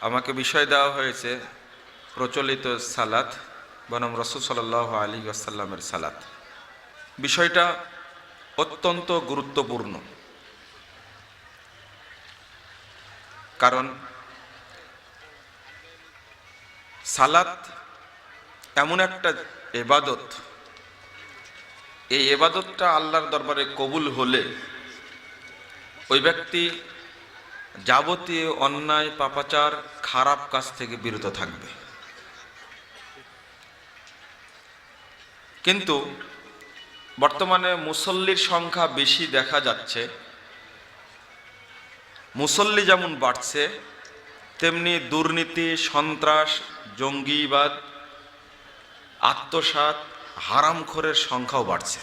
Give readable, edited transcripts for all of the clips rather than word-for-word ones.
আমাকে বিষয় দেওয়া হয়েছে প্রচলিত সালাত বনাম রাসূল সাল্লাল্লাহু আলাইহি ওয়াসাল্লামের সালাত। বিষয়টা অত্যন্ত গুরুত্বপূর্ণ, কারণ সালাত এমন একটা ইবাদত, এই ইবাদতটা আল্লাহর দরবারে কবুল হলে ওই ব্যক্তি যাবতীয় অন্যায় পাপাচার খারাপ কাজ থেকে বিরত থাকবে। কিন্তু বর্তমানে মুসল্লির সংখ্যা বেশি দেখা যাচ্ছে, মুসল্লি যেমন বাড়ছে তেমনি দুর্নীতি, সন্ত্রাস, জঙ্গিবাদ, আত্মসাৎ, হারামখোরের সংখ্যাও বাড়ছে।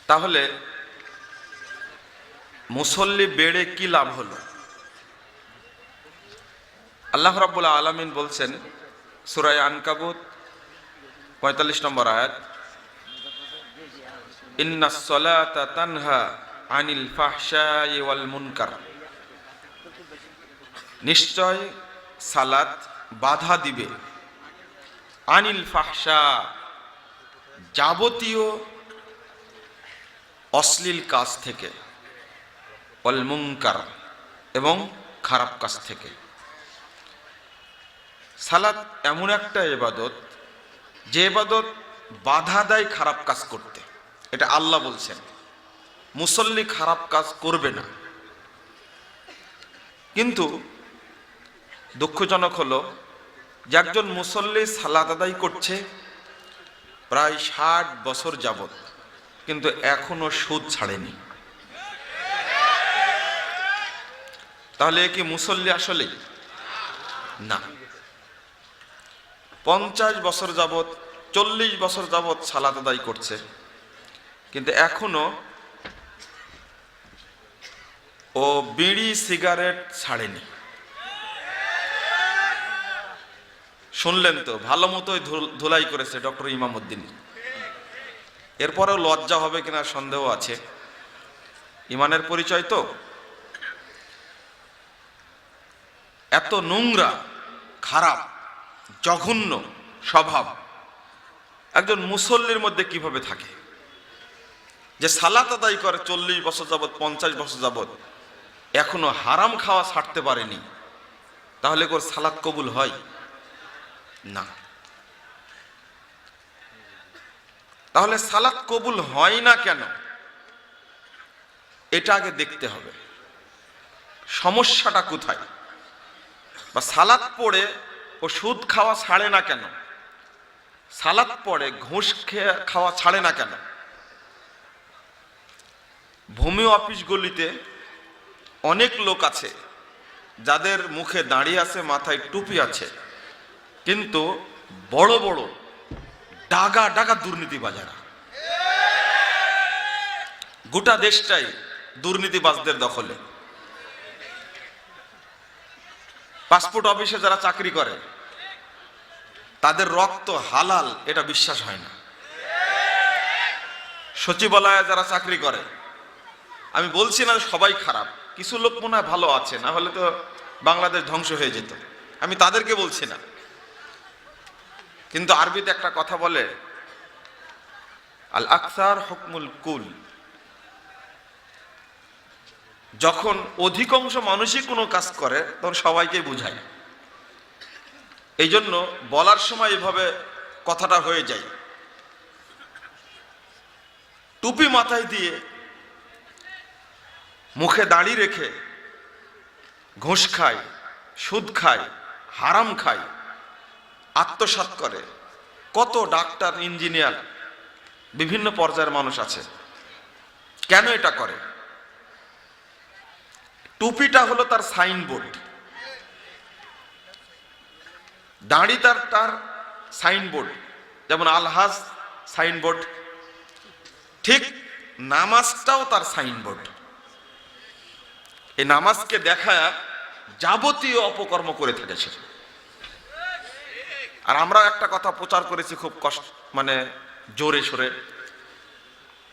তাহলে মুসল্লি বেড়ে কি লাভ হলো? আল্লাহ রাব্বুল আলামিন বলছেন সূরা আনকাবুত ৪৫ নম্বর আয়াত, ইন্নাস সালাতা তানহা আনিল ফাহশাই ওয়াল মুনকার, নিশ্চয় সালাত বাধা দিবে আনিল ফাহশা, যাবতীয় অশ্লীল কাজ থেকে, ওয়াল মুনকার, এবং খারাপ কাজ থেকে। সালাত এমন একটা ইবাদত যে ইবাদত বাধা দেয় খারাপ কাজ করতে, এটা আল্লাহ বলছেন। মুসল্লি খারাপ কাজ করবে না, কিন্তু দুঃখজনক হলো যে একজন মুসল্লি সালাত আদায় করছে প্রায় ৬০ বছর যাবত, কিন্তু এখনো সুদ ছাড়েনি। তাহলে কি মুসল্লি আসলে? না। ৫০ বছর যাবত, ৪০ বছর যাবত সালাত আদায় করছে, কিন্তু এখনো ও বিড়ি সিগারেট ছাড়েনি। শুনলেন তো, ভালো মতোই ধুলাই করেছে ডক্টর ইমামউদ্দিন। এরপরেও লজ্জা হবে কিনা সন্দেহ আছে, ইমানের পরিচয় তো। এত নোংরা, খারাপ, জঘন্য স্বভাব একজন মুসল্লির মধ্যে কিভাবে থাকে, যে সালাত আদায় করে ৪০ বছর যাবত, ৫০ বছর যাবত, এখনো হারাম খাওয়া ছাড়তে পারেনি? তাহলে ওর সালাত কবুল হয় না। তাহলে সালাত কবুল হয় না কেন, এটা আগে দেখতে হবে সমস্যাটা কোথায়। বা সালাত পড়ে ও সুদ খাওয়া ছাড়ে না কেন, সালাত পড়ে ঘুষ খাওয়া ছাড়ে না কেন? ভূমি অফিসগুলিতে অনেক লোক আছে যাদের মুখে দাঁড়িয়ে আছে, মাথায় টুপি আছে, কিন্তু বড় বড় ডাগা ডাগা দুর্নীতিবাজেরা। গোটা দেশটাই দুর্নীতিবাজদের দখলে। পাসপোর্ট অফিসে যারা চাকরি করে তাদের রক্ত হালাল, এটা বিশ্বাস হয় না। সচিবালয়ে যারা চাকরি করে, আমি বলছি না সবাই খারাপ, কিছু লোক মনে হয় ভালো আছে, না হলে তো বাংলাদেশ ধ্বংস হয়ে যেত, আমি তাদেরকে বলছি না। কিন্তু আরবিতে একটা কথা বলে, আল আকসার হুকমুল কুল, যখন অধিকাংশ মানুষই কোনো কাজ করে তখন সবাইকে বুঝায়। এই জন্য বলার সময় এভাবে কথাটা হয়ে যায়। টুপি মাথায় দিয়ে, মুখে দাড়ি রেখে ঘুষ খায়, সুদ খায়, হারাম খায়, আত্মসাৎ করে কত ডাক্তার, ইঞ্জিনিয়ার, বিভিন্ন পর্যায়ের মানুষ আছে। কেন এটা করে? টুপিটা হলো তার সাইনবোর্ড, দাড়ি তার সাইনবোর্ড। যেমন আলহাজ সাইনবোর্ড, ঠিক নামাজটাও তার সাইনবোর্ড। এই নামাজকে দেখায় যাবতীয় অপকর্ম করে থেকেছে। আর আমরা একটা কথা প্রচার করেছি খুব কষ্ট, মানে জোরে সোরে,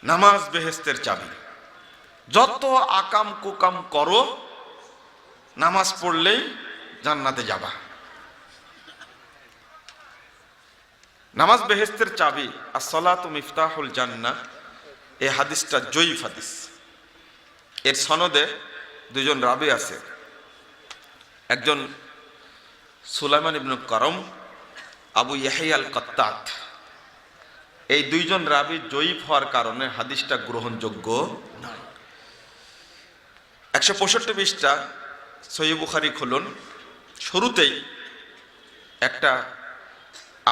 নামাজ বেহেশতের চাবি। যত আকাম কুকাম করো নামাজ পড়লেই জান্নাতে যাবা। নামাজ বেহেশতের চাবি, as-salatu মিফতাহুল জান্নাহ, এই হাদিসটা জয়ীফ হাদিস। এর সনদে দুজন রাবি আছে, একজন সুলাইমান ইবনে করম, আবু ইয়াহইয়া আল-কাত্তাত। এই দুইজন রাবি জয়ীফ হওয়ার কারণে হাদিসটা গ্রহণযোগ্য নয়। 165 পৃষ্ঠা সহিহ বুখারী খুলুন, শুরুতেই একটা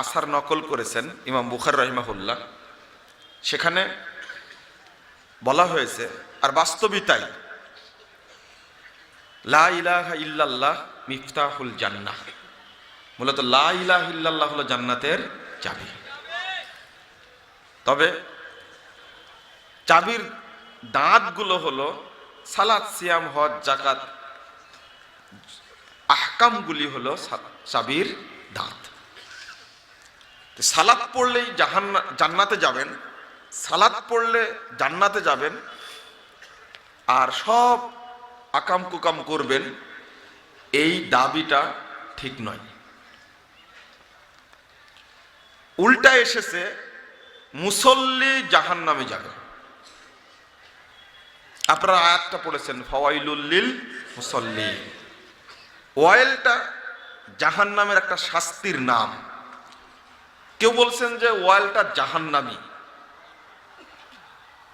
আসার নকল করেছেন ইমাম বুখারী রাহিমাহুল্লাহ। সেখানে বলা হয়েছে, আর বাস্তবিক তাই, লা ইলাহা ইল্লাল্লাহ মিফতাহুল জান্নাহ, মূলত লা ইলাহা ইল্লাল্লাহ হলো জান্নাতের চাবি। তবে চাবির দাঁতগুলো হলো সালাত, সিয়াম, হজ, যাকাত, আহকামগুলি হলো চাবির দাঁত। সালাত পড়লেই জান্নাতে যাবেন, সালাত পড়লে জান্নাতে যাবেন, আর সব আকাম কুকাম করবেন, এই দাবিটা ঠিক নয়। উল্টা এসেছে মুসল্লি জাহান্নামে যাবে। আপনারা আয়াতটা পড়েছেন, ফাওয়াইলুল লিল মুসাল্লিন। ওয়াইলটা জাহান্নামের একটা শাস্তির নাম। কেউ বলছেন যে ওয়াইলটা জাহান্নামী,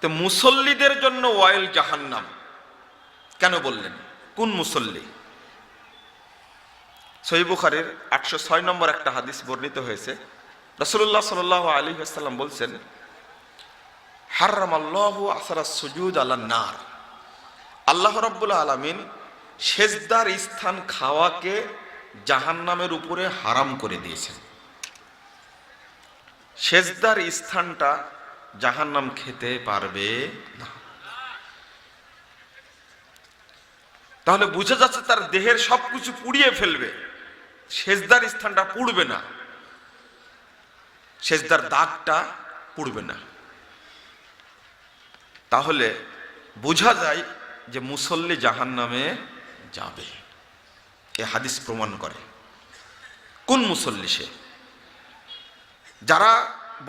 তো মুসল্লিদের জন্য ওয়াইল জাহান্নাম কেন বললেন? কোন মুসল্লি? সহিহ বুখারীর 806 নম্বর একটা হাদিস বর্ণিত হয়েছে। রাসূলুল্লাহ সাল্লাল্লাহু আলাইহি ওয়াসাল্লাম বলছেন, হারামাল্লাহু আসরাস সুজুদ আলান নার। আল্লাহ রাব্বুল আলামিন সেজদার স্থান খাওয়াকে জাহান্নামের উপরে হারাম করে দিয়েছেন। সেজদার স্থানটা জাহান্নাম খেতে পারবে না। তাহলে বুঝা যাচ্ছে তার দেহের সবকিছু পুড়িয়ে ফেলবে, সেজদার স্থানটা পুড়বে না, সেজদার দাগটা পুড়বে না। তাহলে বোঝা যায় যে মুসল্লি জাহান্নামে যাবে। এ হাদিস প্রমাণ করে। কোন মুসল্লি? সে যারা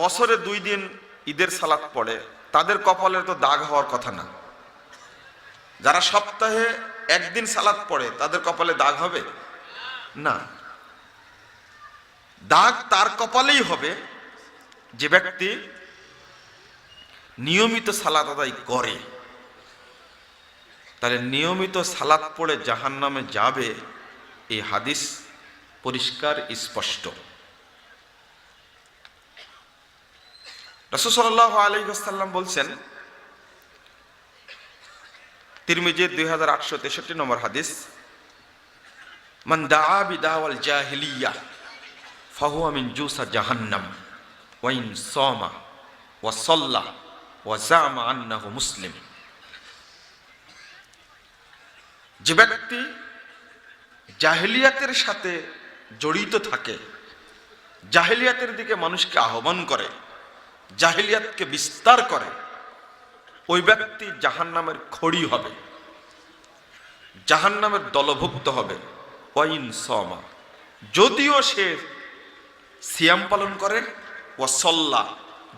বছরে 2 দিন ঈদের সালাত পড়ে, তাদের কপালে তো দাগ হওয়ার কথা না। যারা সপ্তাহে 1 দিন সালাত পড়ে, তাদের কপালে দাগ হবে না। দাগ তার কপালেই হবে যে ব্যক্তি নিয়মিত সালাত আদায় করে। তাহলে নিয়মিত সালাত পড়ে জাহান্নামে যাবে, এই হাদিস পরিষ্কার স্পষ্ট। রাসূল সাল্লাল্লাহু আলাইহি ওয়াসাল্লাম বলছেন, তিরমিজি 2863 নম্বর হাদিস, মান দাআ বিদাওয়াল জাহিলিয়া ফাহুয়া মিন জুসা জাহান্নাম ওয়া ইন সামা ওয়া সাল্লা ওয়া জামা আন্নাহু মুসলিম। যে ব্যক্তি জাহেলিয়াতের সাথে জড়িত থাকে, জাহেলিয়াতের দিকে মানুষকে আহ্বান করে, জাহেলিয়াতকে বিস্তার করে, ওই ব্যক্তি জাহান্নামের খড়ি হবে, জাহান্নামের দলভুক্ত হবে। ওয়াইন সামা, যদিও সে সিয়াম পালন করে, ওয়া সাল্লা,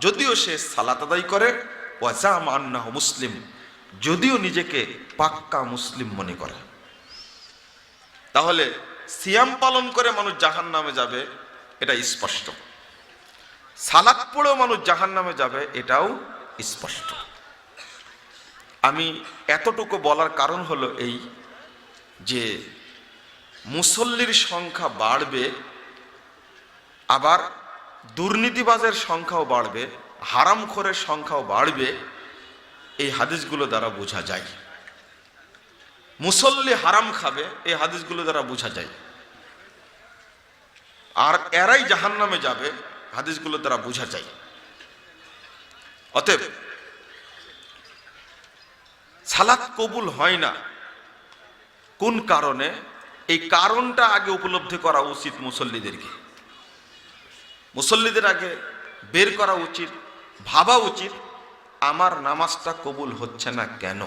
যদিও সে সালাত আদায় করে, ওয়া জামা আন্নাহু মুসলিম, যদিও নিজেকে পাক্কা মুসলিম মনে করে। তাহলে সিয়াম পালন করে মানুষ জাহান্নামে যাবে, এটা স্পষ্ট। সালাত পড়েও মানুষ জাহান্নামে যাবে, এটাও স্পষ্ট। আমি এতটুকু বলার কারণ হলো এই যে মুসল্লির সংখ্যা বাড়বে, আবার দুর্নীতিবাজের সংখ্যাও বাড়বে, হারামখোরের সংখ্যাও বাড়বে। এই হাদিসগুলো দ্বারা বোঝা যায়। মুসল্লি হারাম খাবে, এই হাদিসগুলো দ্বারা বোঝা যায়। আর এরাই জাহান্নামে যাবে, হাদিসগুলো দ্বারা বোঝা যায়। অতএব সালাত কবুল হয় না কোন কারণে, এই কারণটা আগে উপলব্ধি করা উচিত মুসল্লিদেরকে। মুসল্লিদের আগে বের করা উচিত, ভাবা উচিত, আমার নামাজটা কবুল হচ্ছে না কেন।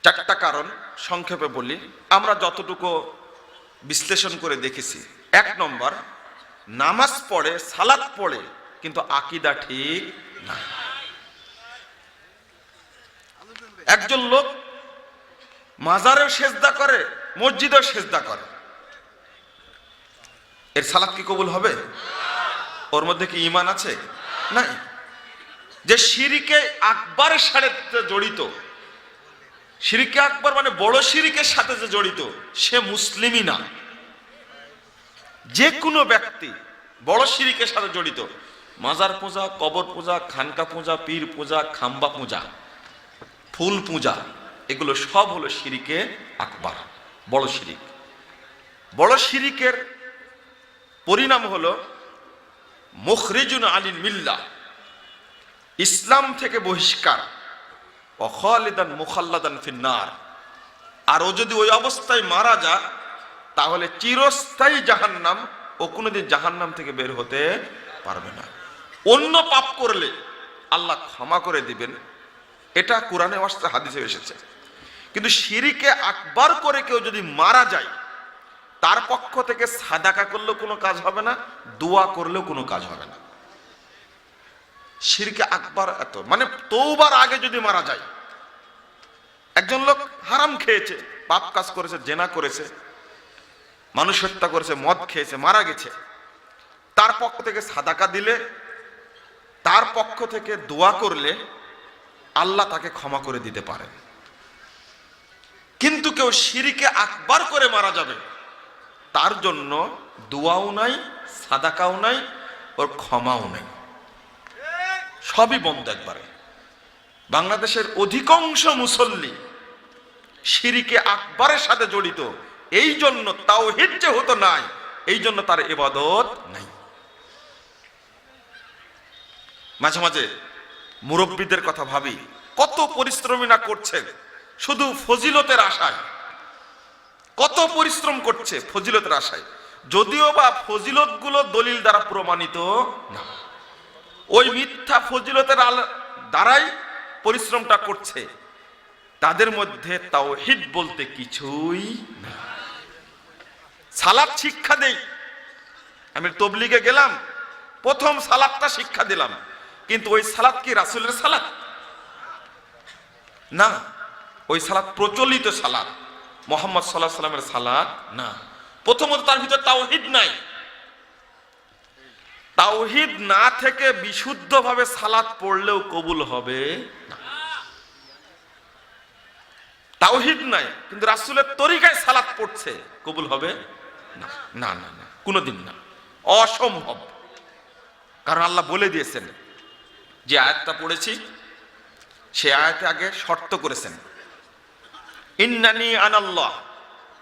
চারটা কারণ সংক্ষেপে বলি, আমরা যতটুকু বিশ্লেষণ করে দেখেছি। এক নম্বর, নামাজ পড়ে, সালাত পড়ে, কিন্তু আকীদা ঠিক না। একজন লোক মাজারেও সেজদা করে, মসজিদেও সেজদা করে, এর সালাত কি কবুল হবে? ওর মধ্যে কি ঈমান আছে? নাই। যে শিরকে আকবরের সাথে জড়িত, শিরকে আকবর মানে বড় শিরকের সাথে যে জড়িত, সে মুসলিমই না। যে কোনো ব্যক্তি বড় শিরকের সাথে জড়িত, মাজার পূজা, কবর পূজা, খানকা পূজা, পীর পূজা, খাম্বা পূজা, ফুল পূজা, এগুলো সব হলো শিরকে আকবর, বড় শিরিক। বড় শিরিকের পরিণাম হলো মুখরিজুন আনিল মিল্লাহ, ইসলাম থেকে বহিষ্কার, ও খালিদান মুখাল্লাদান ফিন্নার। আর ও যদি ওই অবস্থায় মারা যায় তাহলে চিরস্থায়ী জাহান্নাম, ও কোনোদিন জাহান্নাম থেকে বের হতে পারবে না। অন্য পাপ করলে আল্লাহ ক্ষমা করে দিবেন, এটা কোরআনে আসছে, হাদিসে এসেছে। কিন্তু শিরকে আকবার করে কেউ যদি মারা যায়, তার পক্ষ থেকে সাদাকা করলেও কোনো কাজ হবে না, দোয়া করলেও কোনো কাজ হবে না। শিরকে আকবার এত, মানে তওবার আগে যদি মারা যায়, একজন লোক হারাম খেয়েছে, পাপ কাজ করেছে, জেনা করেছে, মানুষ হত্যা করেছে, মদ খেয়েছে, মারা গেছে, তার পক্ষ থেকে সাদাকা দিলে, তার পক্ষ থেকে দোয়া করলে আল্লাহ তাকে ক্ষমা করে দিতে পারেন। কিন্তু কেউ শিরকে আকবার করে মারা যাবে, তার জন্য দোয়াও নাই, সাদাকাও নাই, ওর ক্ষমাও নাই, সবই বন্ধ একবারে। বাংলাদেশের অধিকাংশ মুসল্লি শিরকে আকবরের সাথে জড়িত, এই জন্য তাওহীদ যেহেতু নাই, এই জন্য তার ইবাদত নাই। মাঝে মাঝে মুরব্বীদের কথা ভাবি, কত পরিশ্রমী না করছে শুধু ফজিলতের আশায়, কত পরিশ্রম করছে ফজিলতের আশায়, যদিও বা ফজিলত গুলো দলিল দ্বারা প্রমাণিত না। ওই মিথ্যা ফজিলতের দ্বারাই পরিশ্রমটা করছে, তাদের মধ্যে তাওহীদ বলতে কিছুই না। সালাত শিক্ষা দেই, আমি তবলিগে গেলাম, প্রথম সালাতটা শিক্ষা দিলাম, কিন্তু ওই সালাত কি রাসূলের সালাত? না, ওই সালাত প্রচলিত সালাত, মুহাম্মদ সাল্লাল্লাহু আলাইহি সাল্লামের সালাত না। প্রথমত তার ভিতর তাওহীদ নাই। তাওহীদ না থেকে বিশুদ্ধভাবে সালাত পড়লেও কবুল হবে না। তাওহীদ নাই কিন্তু রাসূলের তরিকায় সালাত পড়ছে, কবুল হবে না, না না না, কোনোদিন না, অসম্ভব। কারণ আল্লাহ বলে দিয়েছেন, যে আয়াতটা পড়েছি সে আয়াতে আগে শর্ত করেছেন, ইন্নানি আনাল্লাহ,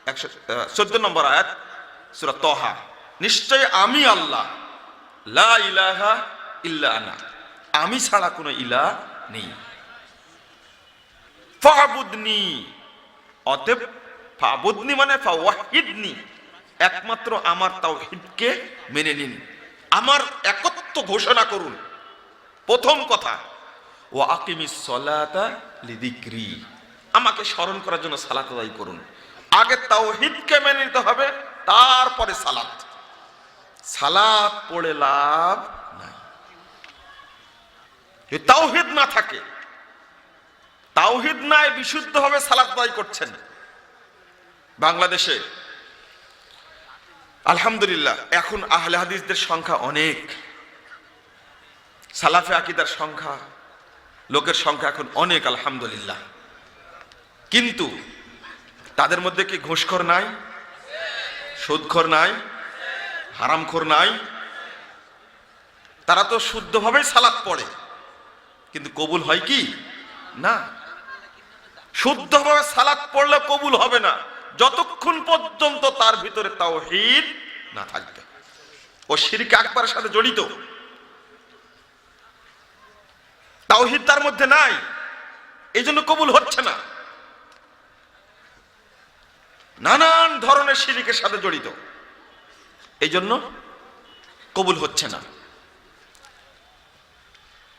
114 নম্বর আয়াত সূরা তাহা, নিশ্চয় আমি আল্লাহ, লা ইলাহা ইল্লা আনা, আমি ছাড়া কোনো ইলাহ নেই, ফাবুদনি, অতএব ফাবুদনি মানে ফাওয়াহিদনি, একমাত্র আমার তাওহীদকে মেনে নিন, আমার একত্ব ঘোষণা করুন। প্রথম কথা, ওয়া আকিমিস সালাতা লিযিকরি, আমাকে স্মরণ করার জন্য সালাত আদায় করুন। আগে তাওহীদকে মেনে নিতে হবে, তারপরে সালাত। সালাত পড়ে লাভ নাই যদি তাওহীদ না থাকে। তাওহীদ নাই, বিশুদ্ধভাবে সালাত আদায় করছেন। বাংলাদেশে আলহামদুলিল্লাহ এখন আহলে হাদিসদের সংখ্যা অনেক, সালাফে আকীদার সংখ্যা, লোকের সংখ্যা এখন অনেক আলহামদুলিল্লাহ। কিন্তু তাদের মধ্যে কি ঘুষখোর নাই, সুদখোর নাই, হারামখোর নাই? তারা তো শুদ্ধভাবে সালাত পড়ে, কিন্তু কবুল হয় কি না। শুদ্ধভাবে সালাত পড়লে কবুল হবে না যতক্ষণ পর্যন্ত তার ভিতরে তাওহীদ না থাকবে, ও শিরকে আকবরের সাথে জড়িত, তাওহীদ তার মধ্যে নাই, এই জন্য কবুল হচ্ছে না। নানান ধরনের শিরকের সাথে জড়িত, এই জন্য কবুল হচ্ছে না।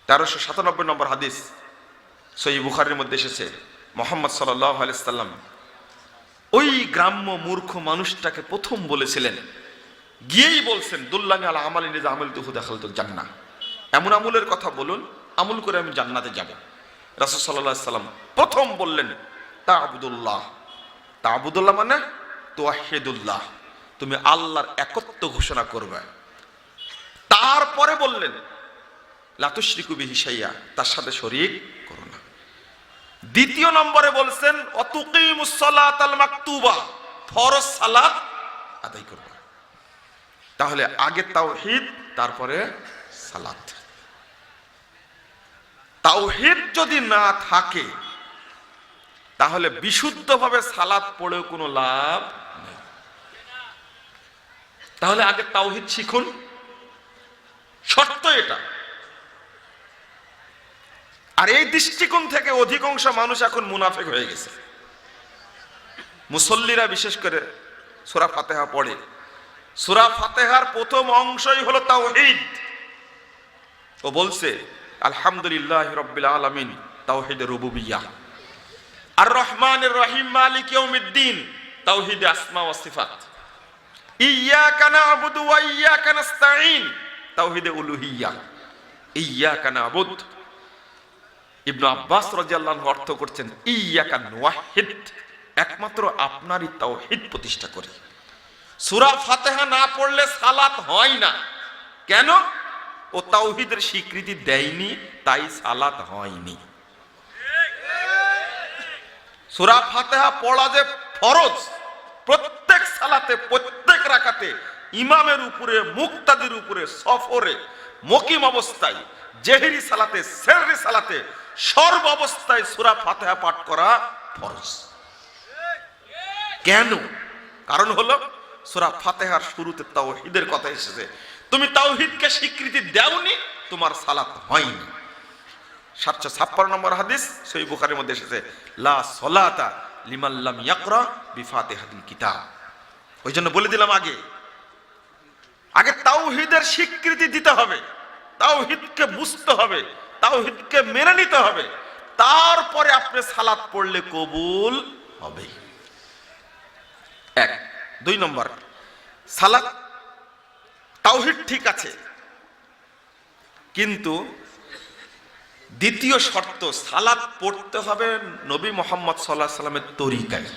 1397 নম্বর হাদিস সহিহ বুখারীর মধ্যে এসেছে, মুহাম্মদ সাল্লাল্লাহু আলাইহি সাল্লাম ওই গ্রাম্য মূর্খ মানুষটাকে প্রথম বলেছিলেন, গিয়েই বলছেন দুল্লানি আলা আমালিন ইযা আমালতুহু দাখালতুল জান্নাহ, এমন আমলের কথা বলুন আমল করে আমি জান্নাতে যাব। রাসূল সাল্লাল্লাহু আলাইহি সাল্লাম প্রথম বললেন তা'বুদুল্লাহ, তা'বুদুল্লাহ মানে তুওয়াহিদুল্লাহ, তুমি আল্লাহর একত্ব ঘোষণা করবে। তারপরে বললেন লা তুশরিকু বিহি শাইয়া, তার সাথে শরীক করো না। দ্বিতীয় নম্বরে বলছেন অতুকিমুস সালাতাল মাকতুবা, ফরজ সালাত আদায় করবে। তাহলে আগে তাওহীদ, তারপরে সালাত। তাওহীদ যদি না থাকে তাহলে বিশুদ্ধভাবে সালাত পড়েও কোনো লাভ নেই। তাহলে আগে তাওহীদ শিখুন, শর্ত এটা। আর এই দৃষ্টিকোণ থেকে অধিকাংশ মানুষ এখন মুনাফিক হয়ে গেছে। মুসল্লিরা বিশেষ করে সূরা ফাতিহা পড়ে, সূরা ফাতিহার প্রথম অংশই হলো তাওহীদ। ও বলছে আলহামদুলিল্লাহি রাব্বিল আলামিন, তাওহীদে রুবুবিয়্যাহ। আর রহমানির রহিম মালিক ইয়াউমিদ্দিন, তাওহীদে আসমা ওয়া সিফাত। ইয়্যাকা না'বুদু ওয়া ইয়্যাকা নাস্তাঈন, তাওহীদে উলুহিয়্যাহ। ইয়্যাকা না'বুদ, ইবনে আব্বাস রাদিয়াল্লাহু আনহু অর্থ করছেন ইয়্যাকা নুওয়াহিদ, একমাত্র আপনারই তাওহীদ প্রতিষ্ঠা করি। সূরা ফাতিহা না পড়লে সালাত হয় না। কেন? ও তাওহীদের স্বীকৃতি দেয়নি, তাই সালাত হয়নি। সূরা ফাতিহা পড়া যে ফরজ, প্রত্যেক সালাতে প্রত্যেক রাকাতে ইমামের উপরে, মুক্তাদির উপরে, সফরে, মুকিম অবস্থায়, জেহরি সালাতে, সেহরি সালাতে, সর্ব অবস্থায় সূরা ফাতিহা পাঠ করা ফরজ। কেন? কারণ হলো সূরা ফাতিহার শুরুতে তাওহীদের কথা এসেছে। তুমি তাওহীদকে স্বীকৃতি দাওনি, তোমার সালাত হয়নি। 756 নম্বর হাদিস সহিহ বুখারীর মধ্যে এসেছে লা সলাতা লিমান লাম ইয়াকরা বিফাতিহাতিল কিতাব। ওই জন্য বলে দিলাম আগে তাওহীদের স্বীকৃতি দিতে হবে, তাওহীদকে বুঝতে হবে, তাওহীদকে মেনে নিতে হবে, তারপরে আপনি সালাত পড়লে কবুল হবে। 1 2 নম্বর, সালাত তাওহীদ ঠিক আছে, কিন্তু দ্বিতীয় শর্ত সালাত পড়তে হবে নবী মুহাম্মদ সাল্লাল্লাহু আলাইহি সাল্লামের তরিকায়।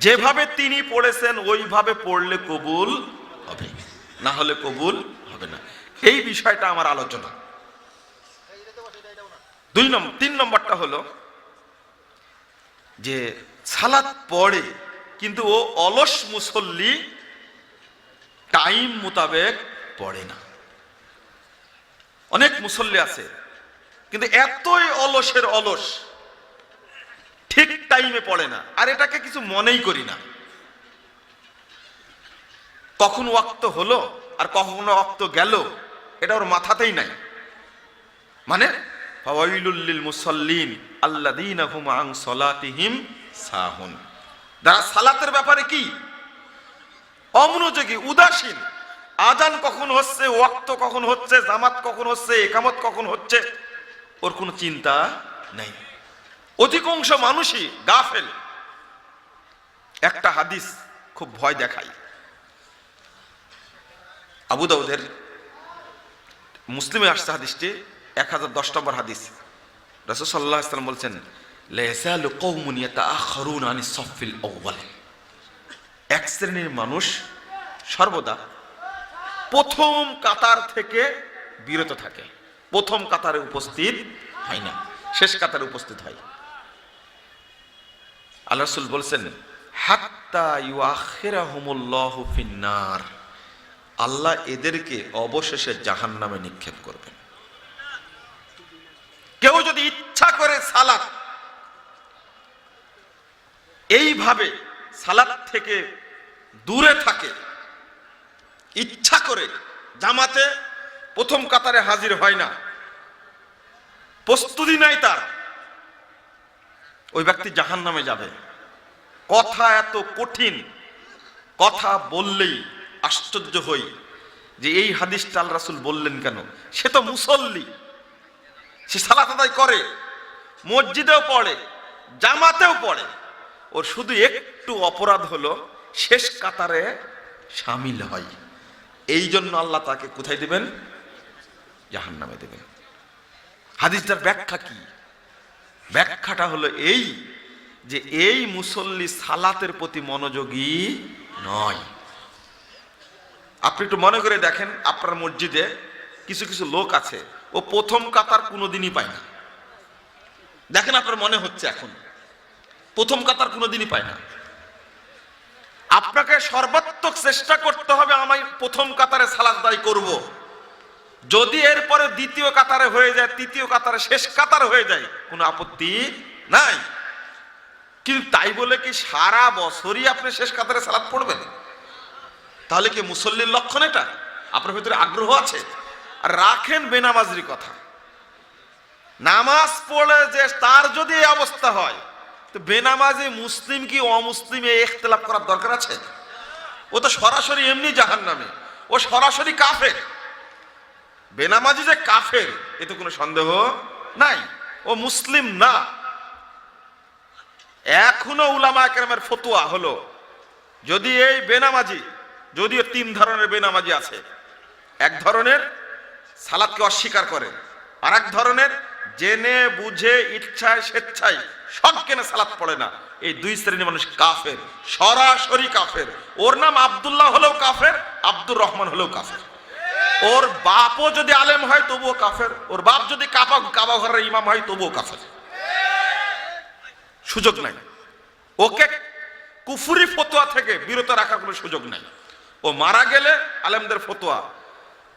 যেভাবে তিনি পড়েছেন ওইভাবে পড়লে কবুল হবে, না হলে কবুল হবে না। এই বিষয়টা আমার আলোচনা। 3 নম্বরটা হলো যে সালাত পড়ে কিন্তু ও অলস মুসল্লি, টাইম মোতাবেক পড়ে না। অনেক মুসল্লি আছে কিন্তু এতই অলসের অলস, ঠিক টাইমে পড়ে না। আর এটাকে কিছু মনেই করি না। কখন ওয়াক্ত হলো আর কখন ওয়াক্ত গেল এটা ওর মাথাতেই নাই। মানে ফাওয়াইলুল লিল মুসাল্লিন আল্লাযীনা হুম আন সালাতিহিম সাহুন, যারা সালাতের ব্যাপারে কি অমনোযোগী, উদাসীন। আজান কখন হচ্ছে, ওয়াক্ত কখন হচ্ছে, জামাত কখন হচ্ছে, ইকামত কখন হচ্ছে, ওর কোনো চিন্তা নাই। অধিকাংশ মানুষই গাফেল। একটা হাদিস খুব ভয় দেখায়, আবু দাউদের, মুসলিমে আসছে হাদিসটি 1010 নম্বর হাদিস। রাসূল সাল্লাল্লাহু আলাইহি ওয়াসাল্লাম বলছেন লা ইয়াসালু কওমুন ইয়াতাআখারুনা আনিস সাফফিল আউয়াল, এক শ্রেণীর মানুষ সর্বদা প্রথম কাতার থেকে বিরত থাকে, প্রথম কাতারে উপস্থিত হয় না, শেষ কাতারে উপস্থিত হয়। আল্লাহ রাসূল বলছেন হাত্তা ইউআখিরাহুমুল্লাহু ফিন্নার, আল্লাহ এদেরকে অবশেষে জাহান্নামে নিক্ষেপ করবেন। কেউ যদি ইচ্ছা করে সালাত এইভাবে সালাত থেকে দূরে থাকে, ইচ্ছা করে জামাতে প্রথম কাতারে হাজির হয় না, প্রস্তুতি নাই তার, ওই ব্যক্তি জাহান্নামে যাবে। কথা এত কঠিন, কথা বললেই আশ্চর্য হই যে এই হাদিসটা আল্লাহ রাসূল বললেন কেন। সে তো মুসল্লি, সে সালাত আদায় করে, মসজিদেও পড়ে, জামাতেও পড়ে, ওর শুধু একটু অপরাধ হলো শেষ কাতারে শামিল হয়, এই জন্য আল্লাহ তাকে কোথায় দিবেন? জাহান্নামে দেবেন। হাদিসটার ব্যাখ্যা কি? ব্যাখ্যাটা হলো এই যে এই মুসল্লি সালাতের প্রতি মনোযোগী নয়। আপনি একটু মনে করে দেখেন, আপনার মসজিদে কিছু কিছু লোক আছে, ও প্রথম কাতার কোনোদিনই পায় না। দেখেন আপনার মনে হচ্ছে এখন প্রথম কাতার কোনোদিনই পায় না। আপনাকে সর্বাত্মক চেষ্টা করতে হবে আমি প্রথম কাতারে সালাত আদায় করব। যদি এরপরে দ্বিতীয় কাতারে হয়ে যায়, তৃতীয় কাতারে, শেষ কাতার হয়ে যায়, কোনো আপত্তি নাই। কিন্তু তাই বলে কি সারা বছরই আপনি শেষ কাতারে সালাত পড়বেন? তাহলে কি মুসল্লির লক্ষণ এটা? আপনার ভিতরে আগ্রহ আছে? আর রাখেন বেনামাজির কথা, নামাজ পড়ে যে তার যদি এই অবস্থা হয়, তো বেনামাজি মুসলিম কি অমুসলিম এই ইখতিলাফ করার দরকার আছে? ও তো সরাসরি এমনি জাহান্নামে, ও সরাসরি কাফের। বেনামাজি যে কাফের এতে কোনো সন্দেহ নাই, ও মুসলিম না। এখনো উলামায়ে কেরামের ফতোয়া হলো, যদি এই বেনামাজি, যদিও তিন ধরনের বেনামাজি আছে, এক ধরনের সালাতকে অস্বীকার করে, আর এক ধরনের জেনে বুঝে ইচ্ছায় স্বেচ্ছায় সব কেনে সালাত পড়ে না। এই দুই শ্রেণীর মানুষ কাফের, সরাসরি কাফের। ওর নাম আব্দুল্লাহ হলেও কাফের, আব্দুর রহমান হলেও কাফের। ওর বাপও যদি আলেম হয় তবুও কাফের, ওর বাপ যদি কাবা ঘরের ইমাম হয় তবুও কাফের, সুযোগ নাই। ওকে কুফরি ফতোয়া থেকে বিরত রাখার কোনো সুযোগ নাই। ও মারা গেলে আলেমদের ফতোয়া,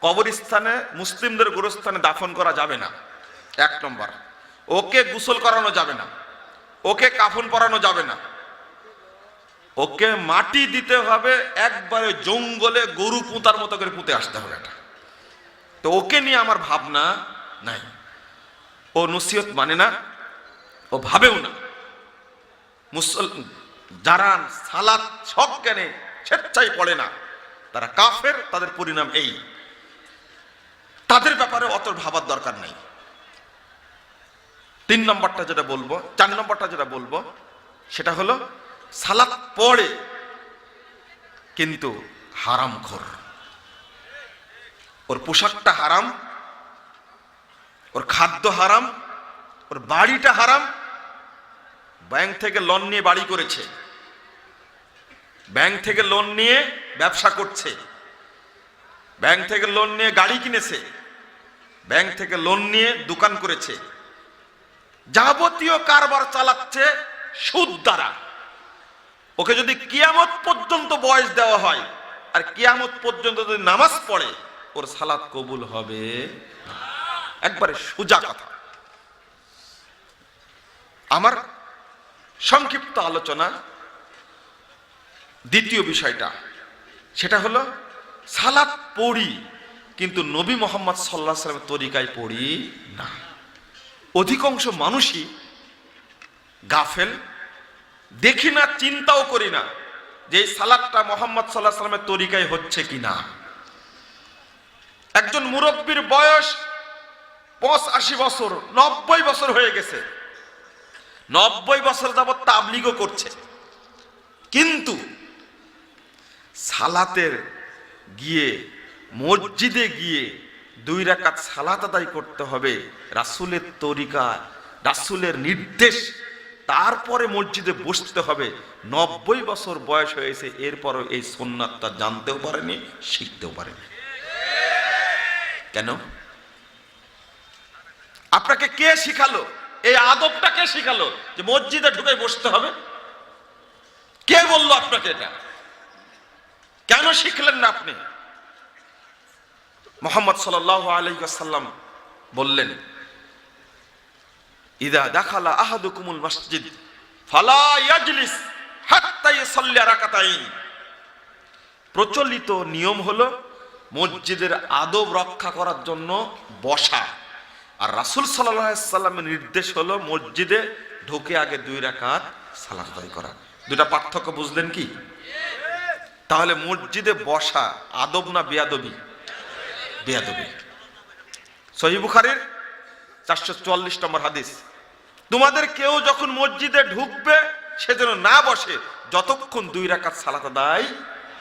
কবরস্থানে মুসলিমদের গোরস্থানে দাফন করা যাবে না, এক নম্বর। ওকে গোসল করানো যাবে না, ওকে কাফন পরানো যাবে না, ওকে মাটি দিতে হবে, একবারে জঙ্গলে গরু পুঁতার মতো করে পুঁতে আসতে হবে। এটা তো ওকে নিয়ে আমার ভাবনা নাই। ও নসিহত মানে না, ও ভাবেও না। যারা সালাত সব কেনে স্বেচ্ছায় পড়ে না, তারা কাফের, তাদের পরিণাম এই। তাদের ব্যাপারে অত ভাবার দরকার নাই। তিন নম্বরটা যেটা বলবো, চার নম্বরটা যেটা বলবো, সেটা হলো সালাত পড়ে কিন্তু হারামখোর। ওর পোশাকটা হারাম, ওর খাদ্য হারাম, ওর বাড়িটা হারাম। ব্যাংক থেকে লোন নিয়ে বাড়ি করেছে, ব্যাংক থেকে লোন নিয়ে ব্যবসা করছে, ব্যাংক থেকে লোন নিয়ে গাড়ি কিনেছে, ব্যাংক থেকে লোন নিয়ে দোকান করেছে, যাবতীয় কারবার চালাচ্ছে সুদ দ্বারা। ওকে যদি কিয়ামত পর্যন্ত বয়স দেওয়া হয় আর কিয়ামত পর্যন্ত যদি নামাজ পড়ে, ওর সালাত কবুল হবে না। একবারে সোজা কথা। আমার সংক্ষিপ্ত আলোচনা দ্বিতীয় বিষয়টা, সেটা হলো সালাত পড়ি কিন্তু নবী মুহাম্মদ সাল্লাল্লাহু আলাইহি ওয়াসাল্লামের তরিকায় পড়ি না। অধিকাংশ মানুষই গাফেল, দেখি না, চিন্তাও করি না যে এই সালাতটা মুহাম্মদ সাল্লাল্লাহু আলাইহি ওয়াসাল্লামের তরিকায় হচ্ছে কিনা। একজন মুরব্বীর বয়স 85 বছর, 90 বছর হয়ে গেছে, 90 বছর যাবত তাবলীগও করছে, কিন্তু সালাতের গিয়ে মসজিদে গিয়ে 2 রাকাত সালাত আদায় করতে হবে রাসূলের তরিকা, রাসূলের নির্দেশ, তারপরে মসজিদে বসতে হবে। 90 বছর বয়স হয়েছে, এরপরও এই সুন্নাতটা জানতেও পারেনি, শিখতেও পারেনি। কেন? আপনাকে কে শিখালো? এই আদবটা কে শিখালো যে মসজিদে ঢুকে বসতে হবে? কে বললো আপনাকে এটা? কেন শিখলেন না আপনি? মুহাম্মদ সাল্লাল্লাহু আলাইহি ওয়াসাল্লাম বললেন, ইদা দাখালা আহাদুকুমুল মসজিদ ফালা ইয়াজলিস হাত্তা ইউসাল্লি রাকাতাইন। প্রচলিত নিয়ম হলো মসজিদের আদব রক্ষা করার জন্য বসা, আর রাসূল সাল্লাল্লাহু আলাইহি ওয়াসাল্লামের নির্দেশ হলো মসজিদে ঢুকে আগে 2 রাকাত সালাত আদায় করা। দুটা পার্থক্য বুঝলেন কি? তাহলে মসজিদে বসা আদব না বেয়াদবি? বেয়াদবি। সহিহ বুখারীর 444 নম্বর হাদিস, তোমাদের কেউ যখন মসজিদে ঢুকবে সেজন্য না বসে যতক্ষণ 2 রাকাত সালাত আদায়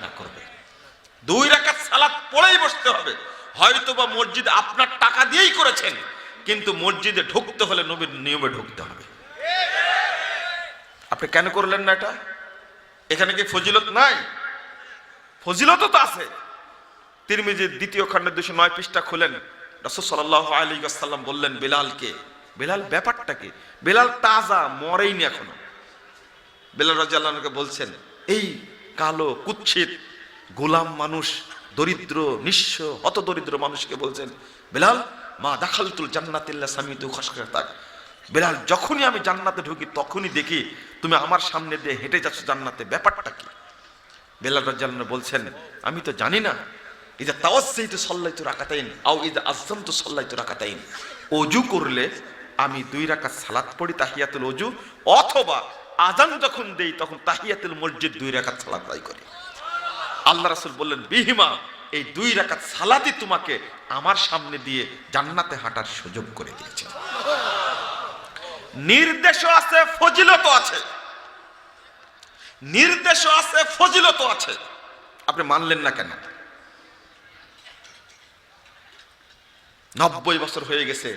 না করবে। 2 রাকাত সালাত পড়েই বসতে হবে। হয়তোবা মসজিদ আপনার টাকা দিয়েই করেছেন, কিন্তু মসজিদে ঢুকতে হলে নবীর নিয়মে ঢুকতে হবে। আপনি কেন করলেন না এটা? এখানে কি ফজিলত নাই? ফজিলত তো আছে। তিরমিজির 2য় খণ্ডের 209 পৃষ্ঠা খুলেন, রাসূল সাল্লাল্লাহু আলাইহি ওয়াসাল্লাম বললেন বেলালকে, বেলাল ব্যাপারটা কি? বেলাল তাজা, মরেইনি এখনো। বেলাল রাদিয়াল্লাহু আনহুকে বলছেন, এই কালো কুৎসিত গোলাম মানুষ, দরিদ্র নিঃস্ব হত দরিদ্র মানুষকে বলছেন, বেলাল মা দাখালতুল জান্নাতিল্লা সামিতু খাশকাতাক, বেলাল যখনই আমি জান্নাতে ঢুকি তখনই দেখি তুমি আমার সামনে দিয়ে হেঁটে যাচ্ছ জান্নাতে, ব্যাপারটা কি? বেলাল রাদিয়াল্লাহু আনহু বলছেন, আমি তো জানি না। ইদা তাওয়াজ্জাইতু সাল্লাইতু রাকাতাইন আও ইদা আযযামতু সাল্লাইতু রাকাতাইন, ওযু করলে আমি 2 রাকাত সালাত পড়ি তাহিয়াতুল ওযু, অথবা আযান যখন দেই তখন তাহিয়াতুল মসজিদ 2 রাকাত সালাত আদায় করি। আল্লাহ রাসূল বললেন, বিহিমা, এই 2 রাকাত সালাতই তোমাকে আমার সামনে দিয়ে জান্নাতে হাঁটার সুযোগ করে দিয়েছে। নির্দেশও আছে, ফজিলতও আছে। নির্দেশও আছে, ফজিলতও আছে। আপনি মানলেন না কেন? 90 বছর হয়ে গেছে,